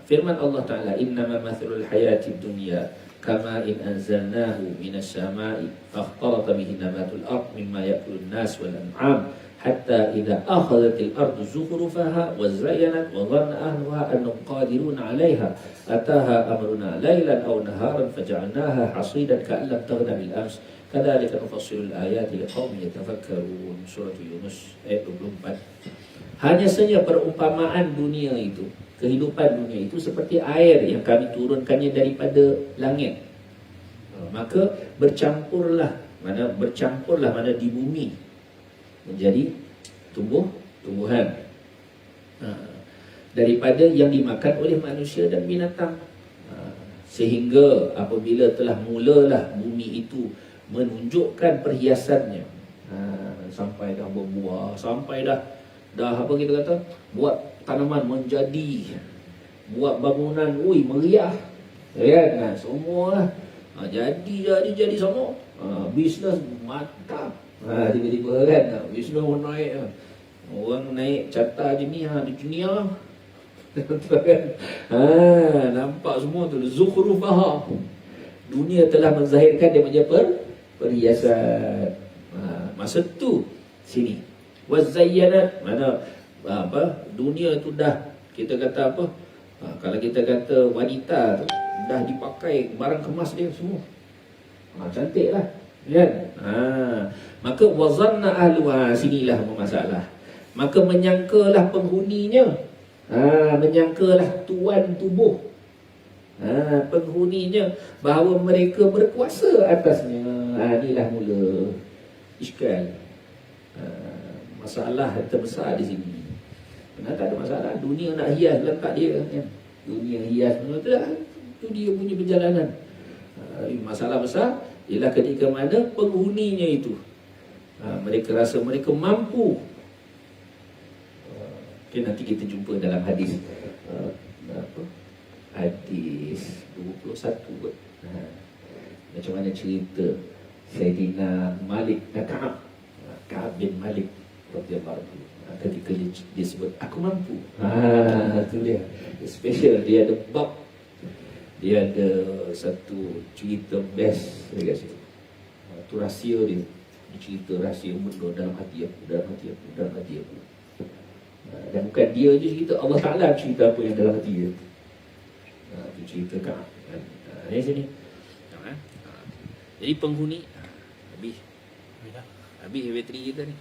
Firman Allah Ta'ala, innama mathalul hayatid dunya kama in anzalnahu minas sama'i fakhtalata bihi nabatul ard mimma ya'kulun nas wal an'am hatta idza akhadhatil ardu zukhrufaha wa zayyanat wa dhanna ahluha annahum qadirun 'alayha ataha amruna laylan aw naharan faj'alnaha hasidan ka'an lam taghna bil ams kadzalika nufassilul ayati liqaumin yatafakkarun. Surah Yunus ayat 24. Hanya saja perumpamaan dunia itu, kehidupan dunia itu seperti air yang kami turunkannya daripada langit. Maka bercampurlah mana di bumi menjadi tumbuhan daripada yang dimakan oleh manusia dan binatang. Sehingga apabila telah mulalah bumi itu menunjukkan perhiasannya, sampai dah berbuah, sampai dah apa kita kata, buat tanaman menjadi, buat bangunan meriah, kan? Semua jadi semua. Bisnes mantap. Tiba-tiba kan bisnes pun naik. Orang naik carta je ni di dunia. Kan? Nampak semua tu zukhrufaha. Dunia telah menzahirkan dia punya perhiasan. Masa tu sini wazayyanat, mana dunia tu dah, kita kata apa, kalau kita kata wanita tu dah dipakai barang kemas dia semua, cantik lah kan. Maka wazanna ahluha, sinilah masalah. maka menyangkalah penghuninya, menyangkalah tuan tubuh, penghuninya, bahawa mereka berkuasa atasnya. Inilah mula iskal, masalah terbesar di sini. Benar tak ada masalah, dunia nak hias letak dia kan? Dunia hias itu dia punya perjalanan. Masalah besar ialah ketika mana penghuninya itu mereka rasa mereka mampu. Okay, nanti kita jumpa dalam hadis hadis 21 kot. Macam mana cerita Sayyidina Malik Ka'ab bin Malik radhiyallahu anhu ketika dia sebut aku mampu. Itu dia special, dia ada bab, dia ada satu cerita best dia kasi. Itu rahsia dia. Dia cerita rahsia umur dalam hati aku, dalam hati aku, dalam hati aku. Dan bukan dia je cerita, Allah Ta'ala cerita apa yang dalam hati dia. Itu cerita Ka'ab. Dari sini. Jadi penghuni habis bateri kita ni.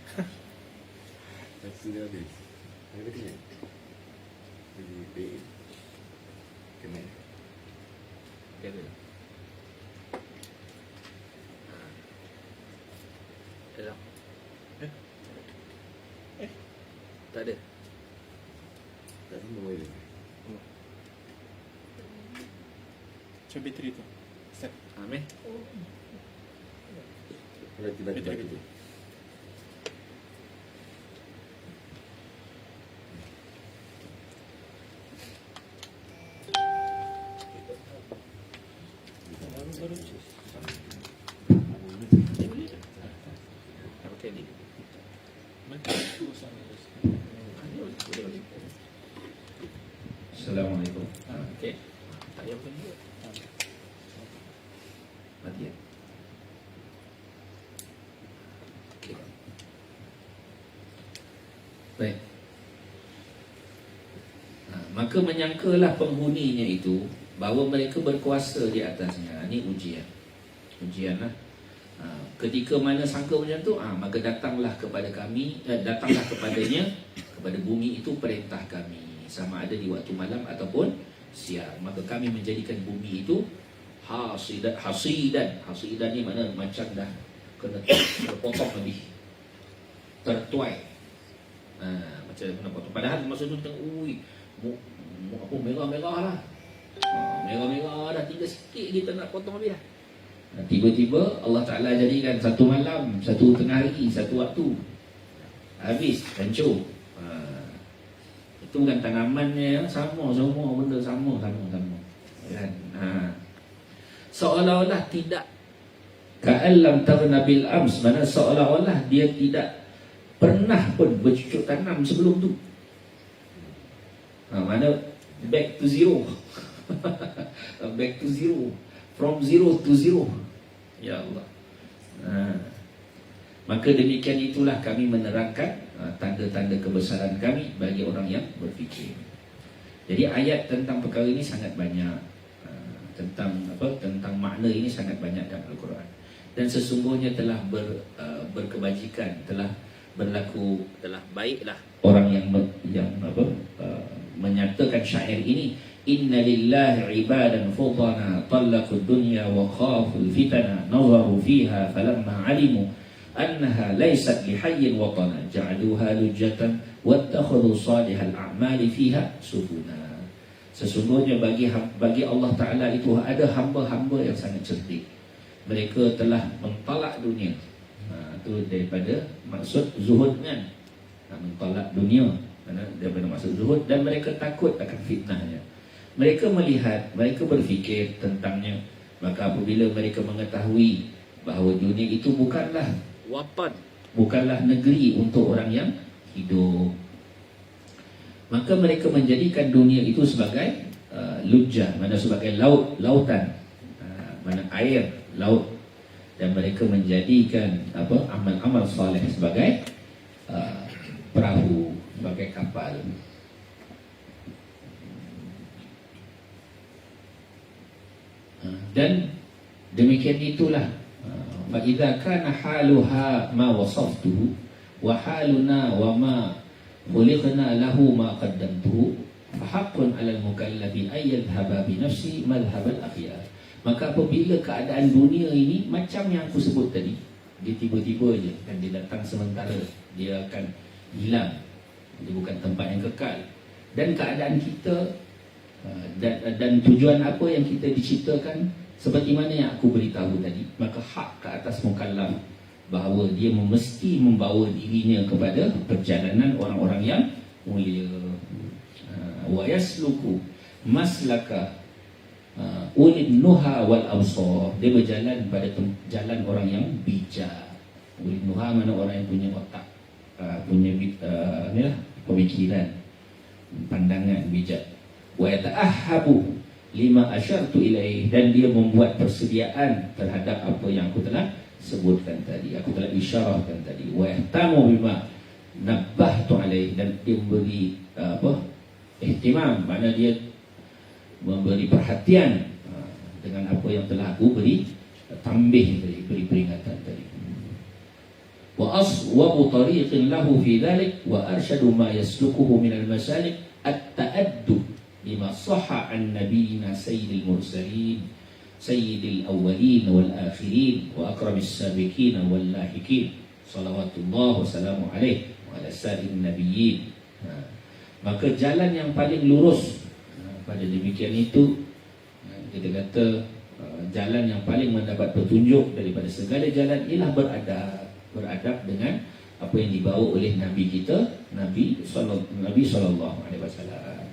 Satu dah habis. Ada lagi tak? Di kena. Kena. Dalam. Tak ada. Tak semua boleh. Macam bateri tu. Start. Meh. Kalau tiba-tiba tu. Pakai ni. Assalamualaikum. Okey. Tak payah pergi. Mati ya. Okey. Baik. Maka menyangkalah penghuninya itu bahawa mereka berkuasa di atasnya. Ini ujian. Ujianlah. Ketika mana sangka macam tu, maka datanglah kepada kami, datanglah kepadanya, kepada bumi itu perintah kami, sama ada di waktu malam ataupun siang. Maka kami menjadikan bumi itu hasidan. Hasidan ni mana macam dah kena terpotong lebih, tertuai. Macam kena potong. Padahal masa tu tengok, apa merah-merah lah. Merah-merah dah, tinggal sikit kita nak potong habis dah. Tiba-tiba Allah Ta'ala jadikan satu malam, satu tengah hari, satu waktu, habis, hancur. Itu bukan tanamannya, sama, semua benda sama kan? Seolah-olah tidak, ka'allam taghna bil ams, mana seolah-olah dia tidak pernah pun bercucuk tanam sebelum tu. Mana back to zero. Back to zero. From zero to zero. Ya Allah. Maka demikian itulah kami menerangkan tanda-tanda kebesaran kami bagi orang yang berfikir. Jadi ayat tentang perkara ini sangat banyak. Tentang makna ini sangat banyak dalam Al-Quran. Dan sesungguhnya telah berkebajikan, telah berlaku, telah baiklah orang yang menyatakan syair ini. Inna lillahi ibadan fudana talaqud dunya wa khaful fitana nazaru fiha falamma alimu annaha laysat lihayyin watana ja'aluha lujatan wattakhadhu salihal a'mali fiha sufuna. Sesungguhnya bagi Allah Ta'ala itu ada hamba-hamba yang sangat cerdik. Mereka telah mentalak dunia. Itu daripada maksud zuhud kan, mentalak dunia daripada maksud zuhud. Dan mereka takut akan fitnahnya. Mereka melihat, mereka berfikir tentangnya. Maka apabila mereka mengetahui bahawa dunia itu bukanlah wapan, bukanlah negeri untuk orang yang hidup, maka mereka menjadikan dunia itu sebagai lujah, mana sebagai lautan, mana air, laut. Dan mereka menjadikan amal-amal soleh sebagai perahu, sebagai kapal. Dan demikian itulah fa idza kana haluha ma wasaftuhu wa haluna wa ma khuliqna lahu ma qaddamtuhu fahaqqun 'alal mukallafi ay yadhhaba bi nafsi madhhabal akhyar. Maka apabila keadaan dunia ini macam yang aku sebut tadi, dia tiba-tiba je kan, dia datang sementara, dia akan hilang, dia bukan tempat yang kekal. Dan keadaan kita dan tujuan apa yang kita diciptakan, seperti mana yang aku beritahu tadi, maka hak ke atas mukallaf bahawa dia mesti membawa dirinya kepada perjalanan orang-orang yang mulia. Wa yasluku maslaka ulil nuha wal absar. Dia berjalan pada jalan orang yang bijak. Ulil nuha mana orang yang punya otak, punya pemikiran, pandangan bijak. Wa yata'ahhabu lima asyartu ilaih, dan dia membuat persediaan terhadap apa yang aku telah sebutkan tadi, aku telah isyarahkan tadi. Wa yahtamu bima nabbahtu alaih, dan dia memberi ihtimam, mana dia memberi perhatian dengan apa yang telah aku beri tambih tadi, beri peringatan tadi. Wa aswabu tariqin lahu fi dhalik wa arsyadu ma yaslukuhu min al-masalik at-ta'addub lima sahha an nabiyina sayyidil mursalin sayyidil awwalin wal akhirin wa akramis sabiqin wal lahiqin salawatullah wa salamu alaihi wa ala sayyidin nabiyyin. Maka jalan yang paling lurus pada demikian itu, kita kata jalan yang paling mendapat petunjuk daripada segala jalan ialah beradab dengan apa yang dibawa oleh Nabi kita, Nabi sallallahu alaihi wasallam.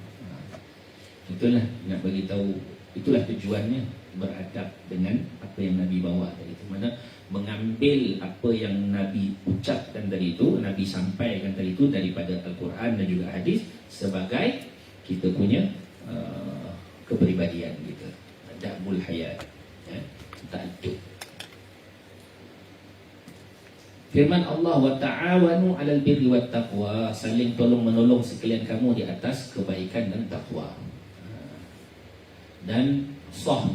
Itulah nak bagi tahu, itulah tujuannya beradab dengan apa yang Nabi bawa tadi itu. Mana mengambil apa yang Nabi ucapkan tadi itu, Nabi sampaikan tadi itu daripada Al-Quran dan juga hadis sebagai kita punya kepribadian kita, adabul hayat, ya, ta'addub. Firman Allah, wa ta'awanu 'alal birri wat taqwa, saling tolong menolong sekalian kamu di atas kebaikan dan takwa. Dan sah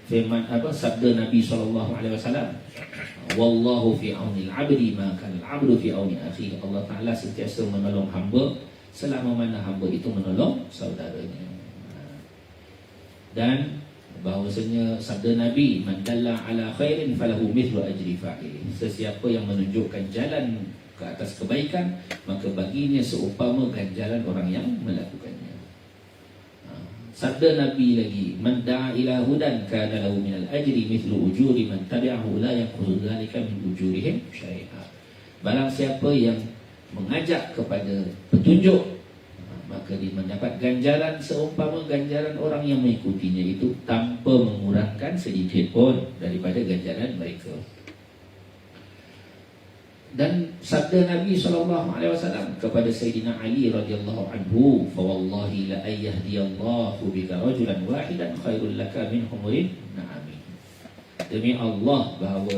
firman sabda Nabi SAW, wallahu fi auni al-'abdi ma kana al-'abdu fi auni akhihi. Allah Taala sentiasa menolong hamba selama mana hamba itu menolong saudaranya. Dan bahawasanya sabda Nabi, man dalla ala khairin falahu mithlu ajri fa'il. Sesiapa yang menunjukkan jalan ke atas kebaikan, maka baginya seumpama ganjaran orang yang melakukannya. Sabda Nabi lagi, man da'a ila hudan kana lahu minal ajri mithlu ujuri man tabi'ahu la yanqusu dzalika min ujurihim syai'a. Barang siapa yang mengajak kepada petunjuk, maka dia mendapat ganjaran seumpama ganjaran orang yang mengikutinya itu, tanpa mengurangkan sedikit pun daripada ganjaran mereka. Dan sabda Nabi SAW kepada Sayyidina Ali radhiyallahu anhu, fa wallahi la ayyahdiyallahu bika rajulan wahidan khairul laka min humurin na'ami. Demi Allah bahawa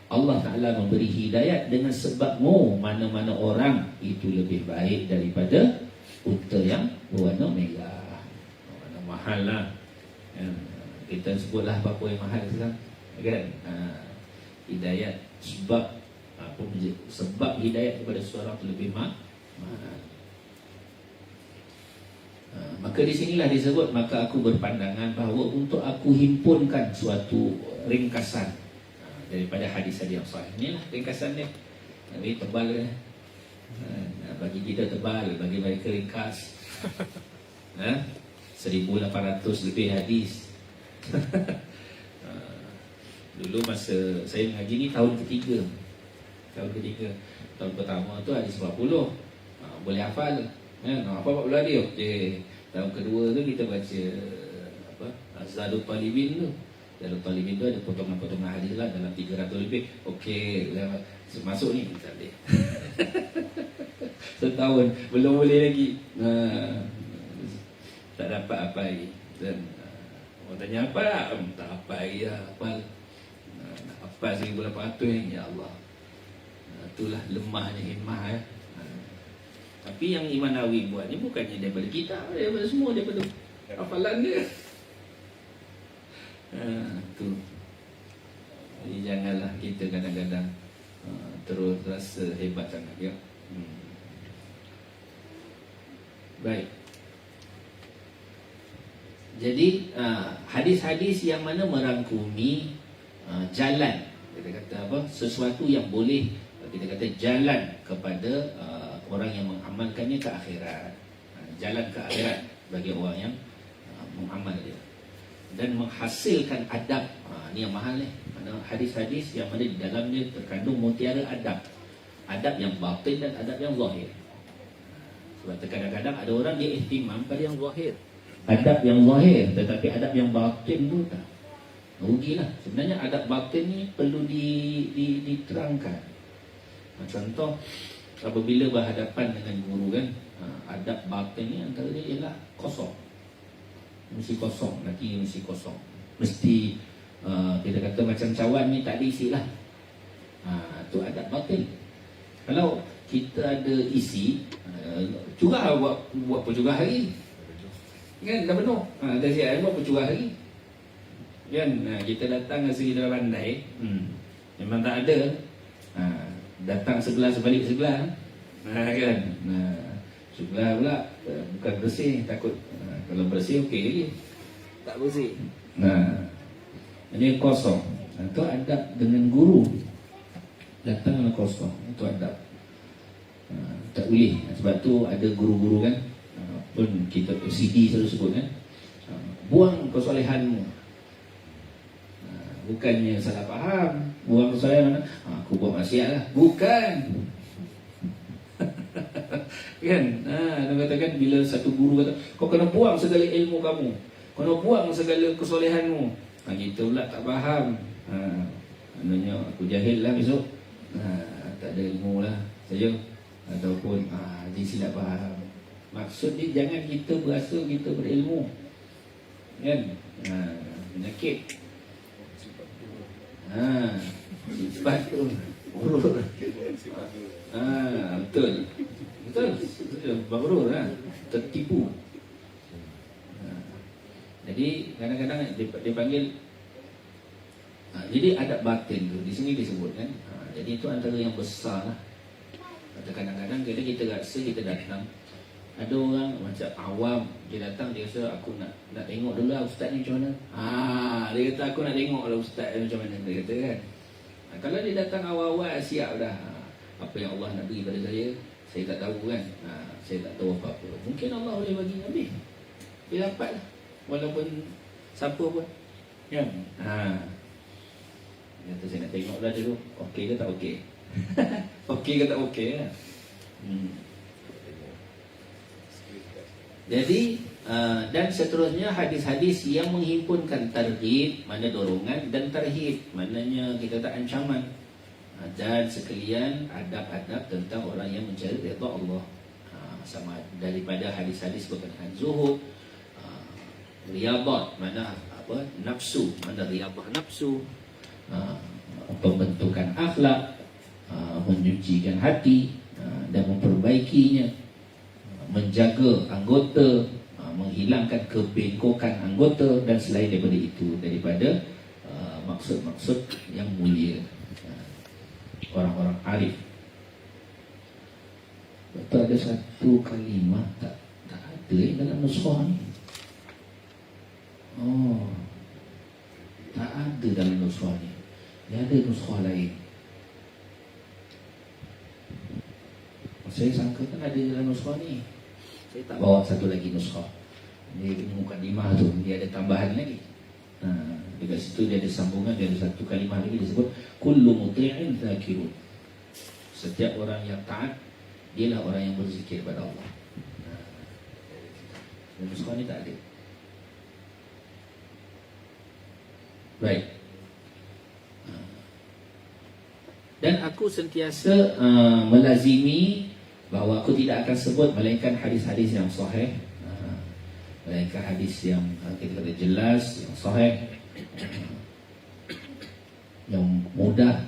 Allah Ta'ala memberi hidayat dengan sebabmu mana-mana orang itu lebih baik daripada unta yang berwarna merah. Warna mahal lah, kita sebutlah apa-apa yang mahal sekarang, kan? Hidayat, sebab hidayat kepada seorang itu lebih mahal. Maka di sinilah disebut, maka aku berpandangan bahawa untuk aku himpunkan suatu ringkasan daripada hadis-hadis yang sahih. Inilah ringkasan dia. Ini tebal kan? Bagi kita tebal, bagi mereka ringkas. 1,800 lebih hadis. Dulu masa saya mengaji ni tahun ketiga. Tahun pertama tu hadis 40, boleh hafal. Nak hafal 40 hadis. Okey. Tahun kedua tu kita baca Zadul Talibin tu. Zadul Talibin tu ada potongan-potongan hadis lah, dalam 300 lebih. Okey, masuk ni tak boleh. Setahun belum boleh lagi. Tak dapat apa lagi. Dan orang tanya apa? Tak apa lagi lah. Nak hafal 1,800 ni, ya Allah. Itulah lemahnya himmah ya. Tapi yang Imam Nawawi buat ni bukannya daripada kitab, daripada semua, daripada hafalan dia. Tu. Jadi janganlah kita kadang-kadang terus rasa hebat sangat ya. Baik. Jadi hadis-hadis yang mana merangkumi jalan, kita kata apa, sesuatu yang boleh kita kata jalan kepada orang yang mengamalkannya ke akhirat, jalan ke akhirat bagi orang yang mengamal dia, dan menghasilkan adab. Ni yang mahal ni. Hadis-hadis yang mana di dalamnya terkandung mutiara adab, adab yang batin dan adab yang zahir. Sebab kadang-kadang ada orang dia ihtimam pada yang zahir, adab yang zahir, tetapi adab yang batin tu tak. Rugilah. Sebenarnya adab batin ni perlu diterangkan. Contoh, apabila berhadapan dengan guru kan, adab batin ni antara dia ialah kosong. Mesti kosong, nanti mesti kosong. Mesti kita kata macam cawan ni tak ada isi lah. Tu adab batin. Kalau kita ada isi, curah buat percurah hari. Kan dah penuh. Dah siap buat percurah hari. Kan kita datang rasa kita pandai, memang tak ada. Datang sebelah sebalik sebelah. Kan. Sebelah pula bukan bersih, takut kalau bersih okey lagi. Tak bersih. Ini kosong. Itu adab dengan guru. Datang dengan kosong. Itu adab. Tak boleh. Sebab tu ada guru-guru kan, pun kita CD selalu sebut kan, buang kesolehanmu. Bukannya salah faham, buang kesolehan mana? Aku buat maksiat lah. Bukan. Kan? Dia katakan bila satu guru kata, kau kena buang segala ilmu kamu, kau kena buang segala kesolehanmu. Kita pula tak faham. Maknanya aku jahil lah besok. Tak ada ilmu lah saja. Ataupun dia silap faham. Maksud dia jangan kita berasa kita berilmu. Kan? Penyakit. Sifat tu buruk. Betul. Betul. Bagus lah. Tertipu. Jadi kadang-kadang dia panggil jadi adab batin tu di sini disebut kan. Jadi itu antara yang besar lah. Kadang-kadang kita rasa kita datang, ada orang macam awam, dia datang dia rasa aku nak tengok dulu lah ustaz ni macam mana. Dia kata aku nak tengok lah ustaz ni macam mana, dia kata kan. Kalau dia datang awal-awal siap dah, apa yang Allah nak beri pada saya tak tahu kan. Saya tak tahu apa-apa. Mungkin Allah boleh bagi lebih. Dia dapat lah. Walaupun siapa pun kan. Dia kata saya nak tengok dah dulu, okey ke tak okey. Okey ke tak okey lah. Jadi dan seterusnya hadis-hadis yang menghimpunkan targhib, mana dorongan, dan tarhib, maknanya kita tak ancaman, dan sekalian adab-adab tentang orang yang mencari redha Allah. Sama daripada hadis-hadis berkenaan zuhud, riyadat, mana apa, nafsu, mana riyadah nafsu, pembentukan akhlak, menyucikan hati dan memperbaikinya, menjaga anggota, menghilangkan kebengkokan anggota, dan selain daripada itu, daripada maksud-maksud yang mulia orang-orang arif. Betul, ada satu kalimah tak ada dalam nuskah ni. Tak ada dalam nuskah ni. Dia ada nuskah lain. Saya sangka kan ada dalam nuskah ni. Saya tak bawa satu lagi nuskah. Dia mukadimah tu, dia ada tambahan lagi. Dekat situ dia ada sambungan, dia ada satu kalimah lagi disebut kullu muti'in zakirun. Setiap orang yang taat, dialah orang yang berzikir pada Allah. Nuskah ni tak ada. Baik. Dan aku sentiasa melazimi bahawa aku tidak akan sebut melainkan hadis-hadis yang sahih, melainkan hadis yang kita kata jelas, yang sahih, yang mudah,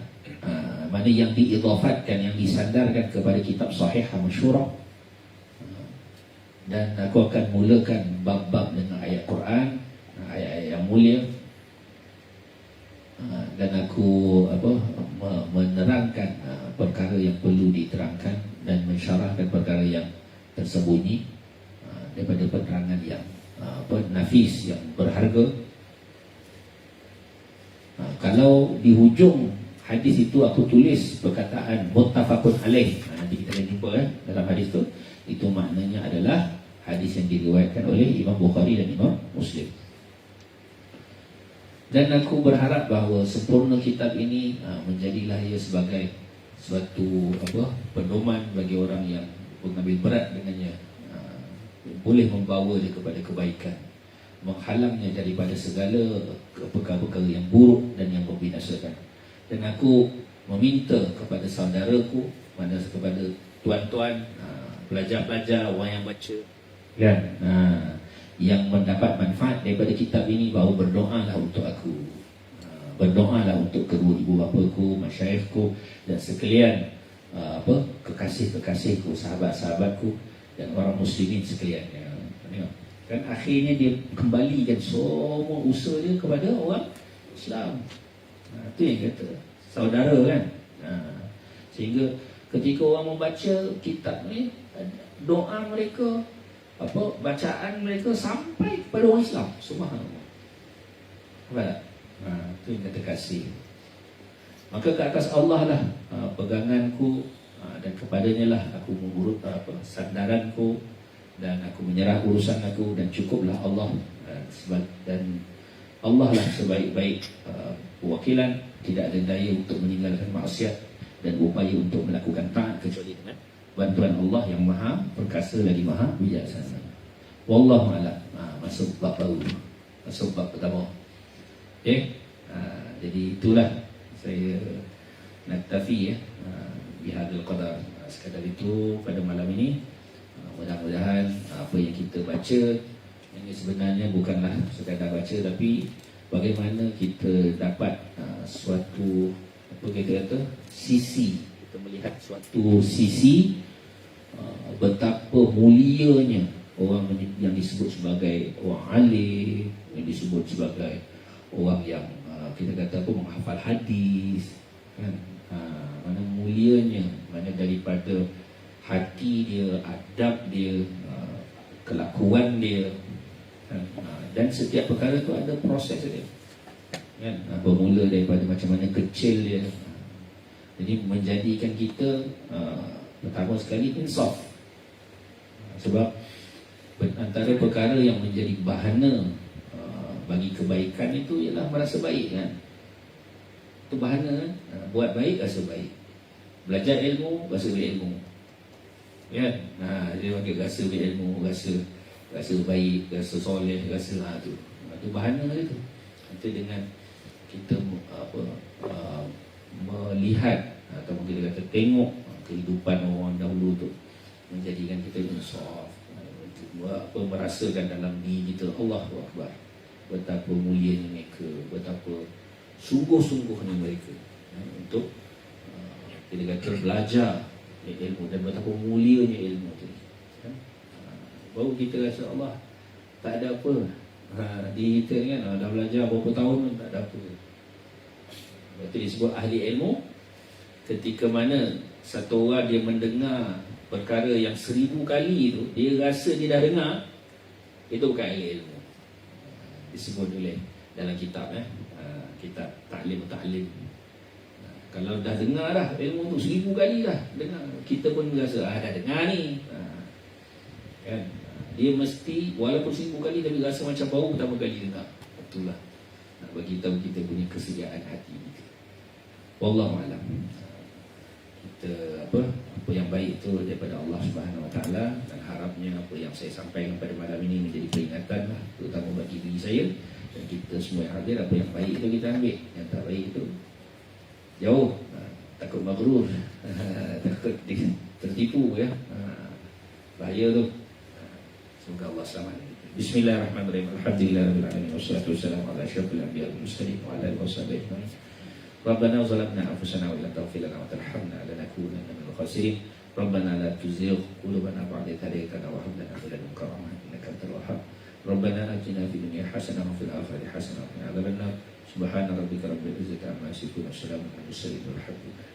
mana yang diidhafatkan, yang disandarkan kepada kitab sahih masyhurah. Dan aku akan mulakan bab-bab dengan ayat Quran, ayat-ayat yang mulia. Dan aku menerangkan perkara yang perlu diterangkan dan mensyarahkan perkara yang tersembunyi. daripada penerangan yang nafis, yang berharga. Kalau di hujung hadis itu aku tulis perkataan muttafaqun alaih, nanti kita akan jumpa dalam hadis itu maknanya adalah hadis yang diriwayatkan oleh Imam Bukhari dan Imam Muslim. Dan aku berharap bahawa sempurna kitab ini menjadilah ia sebagai suatu pedoman bagi orang yang mengambil berat dengannya, boleh membawa dia kepada kebaikan, menghalangnya daripada segala perkara-perkara yang buruk dan yang membinasakan. Dan aku meminta kepada saudaraku, kepada tuan-tuan, pelajar-pelajar, orang yang baca kan, yang mendapat manfaat daripada kitab ini, bahawa berdoalah untuk aku, berdoalah untuk kedua ibu bapaku, masyaikhku dan sekalian kekasih-kekasihku, sahabat-sahabatku dan orang muslimin sekalian. Kan akhirnya dia kembalikan semua usaha dia kepada orang Islam. Itu yang kata saudara kan. Sehingga ketika orang membaca kitab ni, doa mereka, bacaan mereka sampai kepada orang Islam. Subhanallah. Nampak tak? Itu yang kata kasih. Maka ke atas Allah lah peganganku, dan kepadanya lah aku mengurut sandaranku, dan aku menyerah urusan aku, dan cukuplah Allah, dan Allah lah sebaik-baik wakilan. Tidak ada daya untuk meninggalkan maksiat dan upaya untuk melakukan taat kecuali dengan bantuan Allah yang maha perkasa lagi maha bijaksana. Wallahu a'lam. Masuk bab baru, masuk bab pertama. Okey, jadi itulah saya naktafi bihadzal qadar. Sekadar itu pada malam ini. Mudah-mudahan apa yang kita baca ini sebenarnya bukanlah sekadar baca, tapi bagaimana kita dapat suatu sisi, kita melihat suatu sisi betapa mulianya orang yang disebut sebagai orang alim, yang disebut sebagai orang yang kita kata menghafal hadis kan, mana mulianya, mana daripada hati dia, adab dia, kelakuan dia kan? Dan setiap perkara tu ada proses dia kan? Bermula daripada macam mana kecil dia. Jadi menjadikan kita pertama sekali insaf. Sebab antara perkara yang menjadi bahana bagi kebaikan itu ialah merasa baik kan. Itu bahana kan? Buat baik rasa baik, belajar ilmu rasa berilmu kan. Dia panggil rasa berilmu, rasa baik, rasa soleh, rasa tu. Itu bahana itu. Itu dengan kita melihat ataupun kita kata tengok kehidupan orang dahulu tu, menjadikan kita insaf, merasakan dalam diri kita Allahu Akbar, betapa mulianya mereka, betapa sungguh-sungguhnya mereka untuk kita kata belajar ilmu, dan betapa mulianya ilmu tu kan? Baru kita rasa Allah tak ada apa. Di kita kan dah belajar berapa tahun pun tak ada apa. Itu disebut ahli ilmu. Ketika mana satu orang dia mendengar perkara yang 1000 kali tu, dia rasa dia dah dengar, itu bukan ahli ilmu. Disebut oleh dalam kitab kitab Ta'lim. Kalau dah dengar dah ilmu tu 1000 kali dah dengar, kita pun rasa dah dengar ni kan. Dia mesti walaupun 1000 kali tapi rasa macam baru pertama kali dengar. Itulah nak bagi tahu kita punya kesediaan hati kita. Wallahu a'lam. Kita apa yang baik itu daripada Allah Subhanahu Wa Taala, dan harapnya apa yang saya sampaikan pada malam ini menjadi peringatan lah, terutama bagi diri saya dan kita semua yang hadir. Apa yang baik itu kita ambil, yang tak baik itu jauh. Takut maghrur, takut tertipu ya. Bahaya tu. Semoga Allah selamat. Bismillahirrahmanirrahim. Alhamdulillahirabbil alamin wassalatu wassalamu ala asyrafil anbiya'i wal mursalin wa ala alihi washabihi ajma'in. Rabbana zalamna anfusana wa illam taghfir lana wa tarhamna lanakunanna minal khasirin. Rabbana la tuzigh qulubana ba'da idh hadaytana wa hab lana min ladunka rahmah innaka antal wahhab. Rabbana atina fid dunya hasanah wa fil akhirati hasanah wa qina adzabannar. Subhana rabbika rabbil izzati amma yasifun wa salamun alal mursalin walhamdulillah.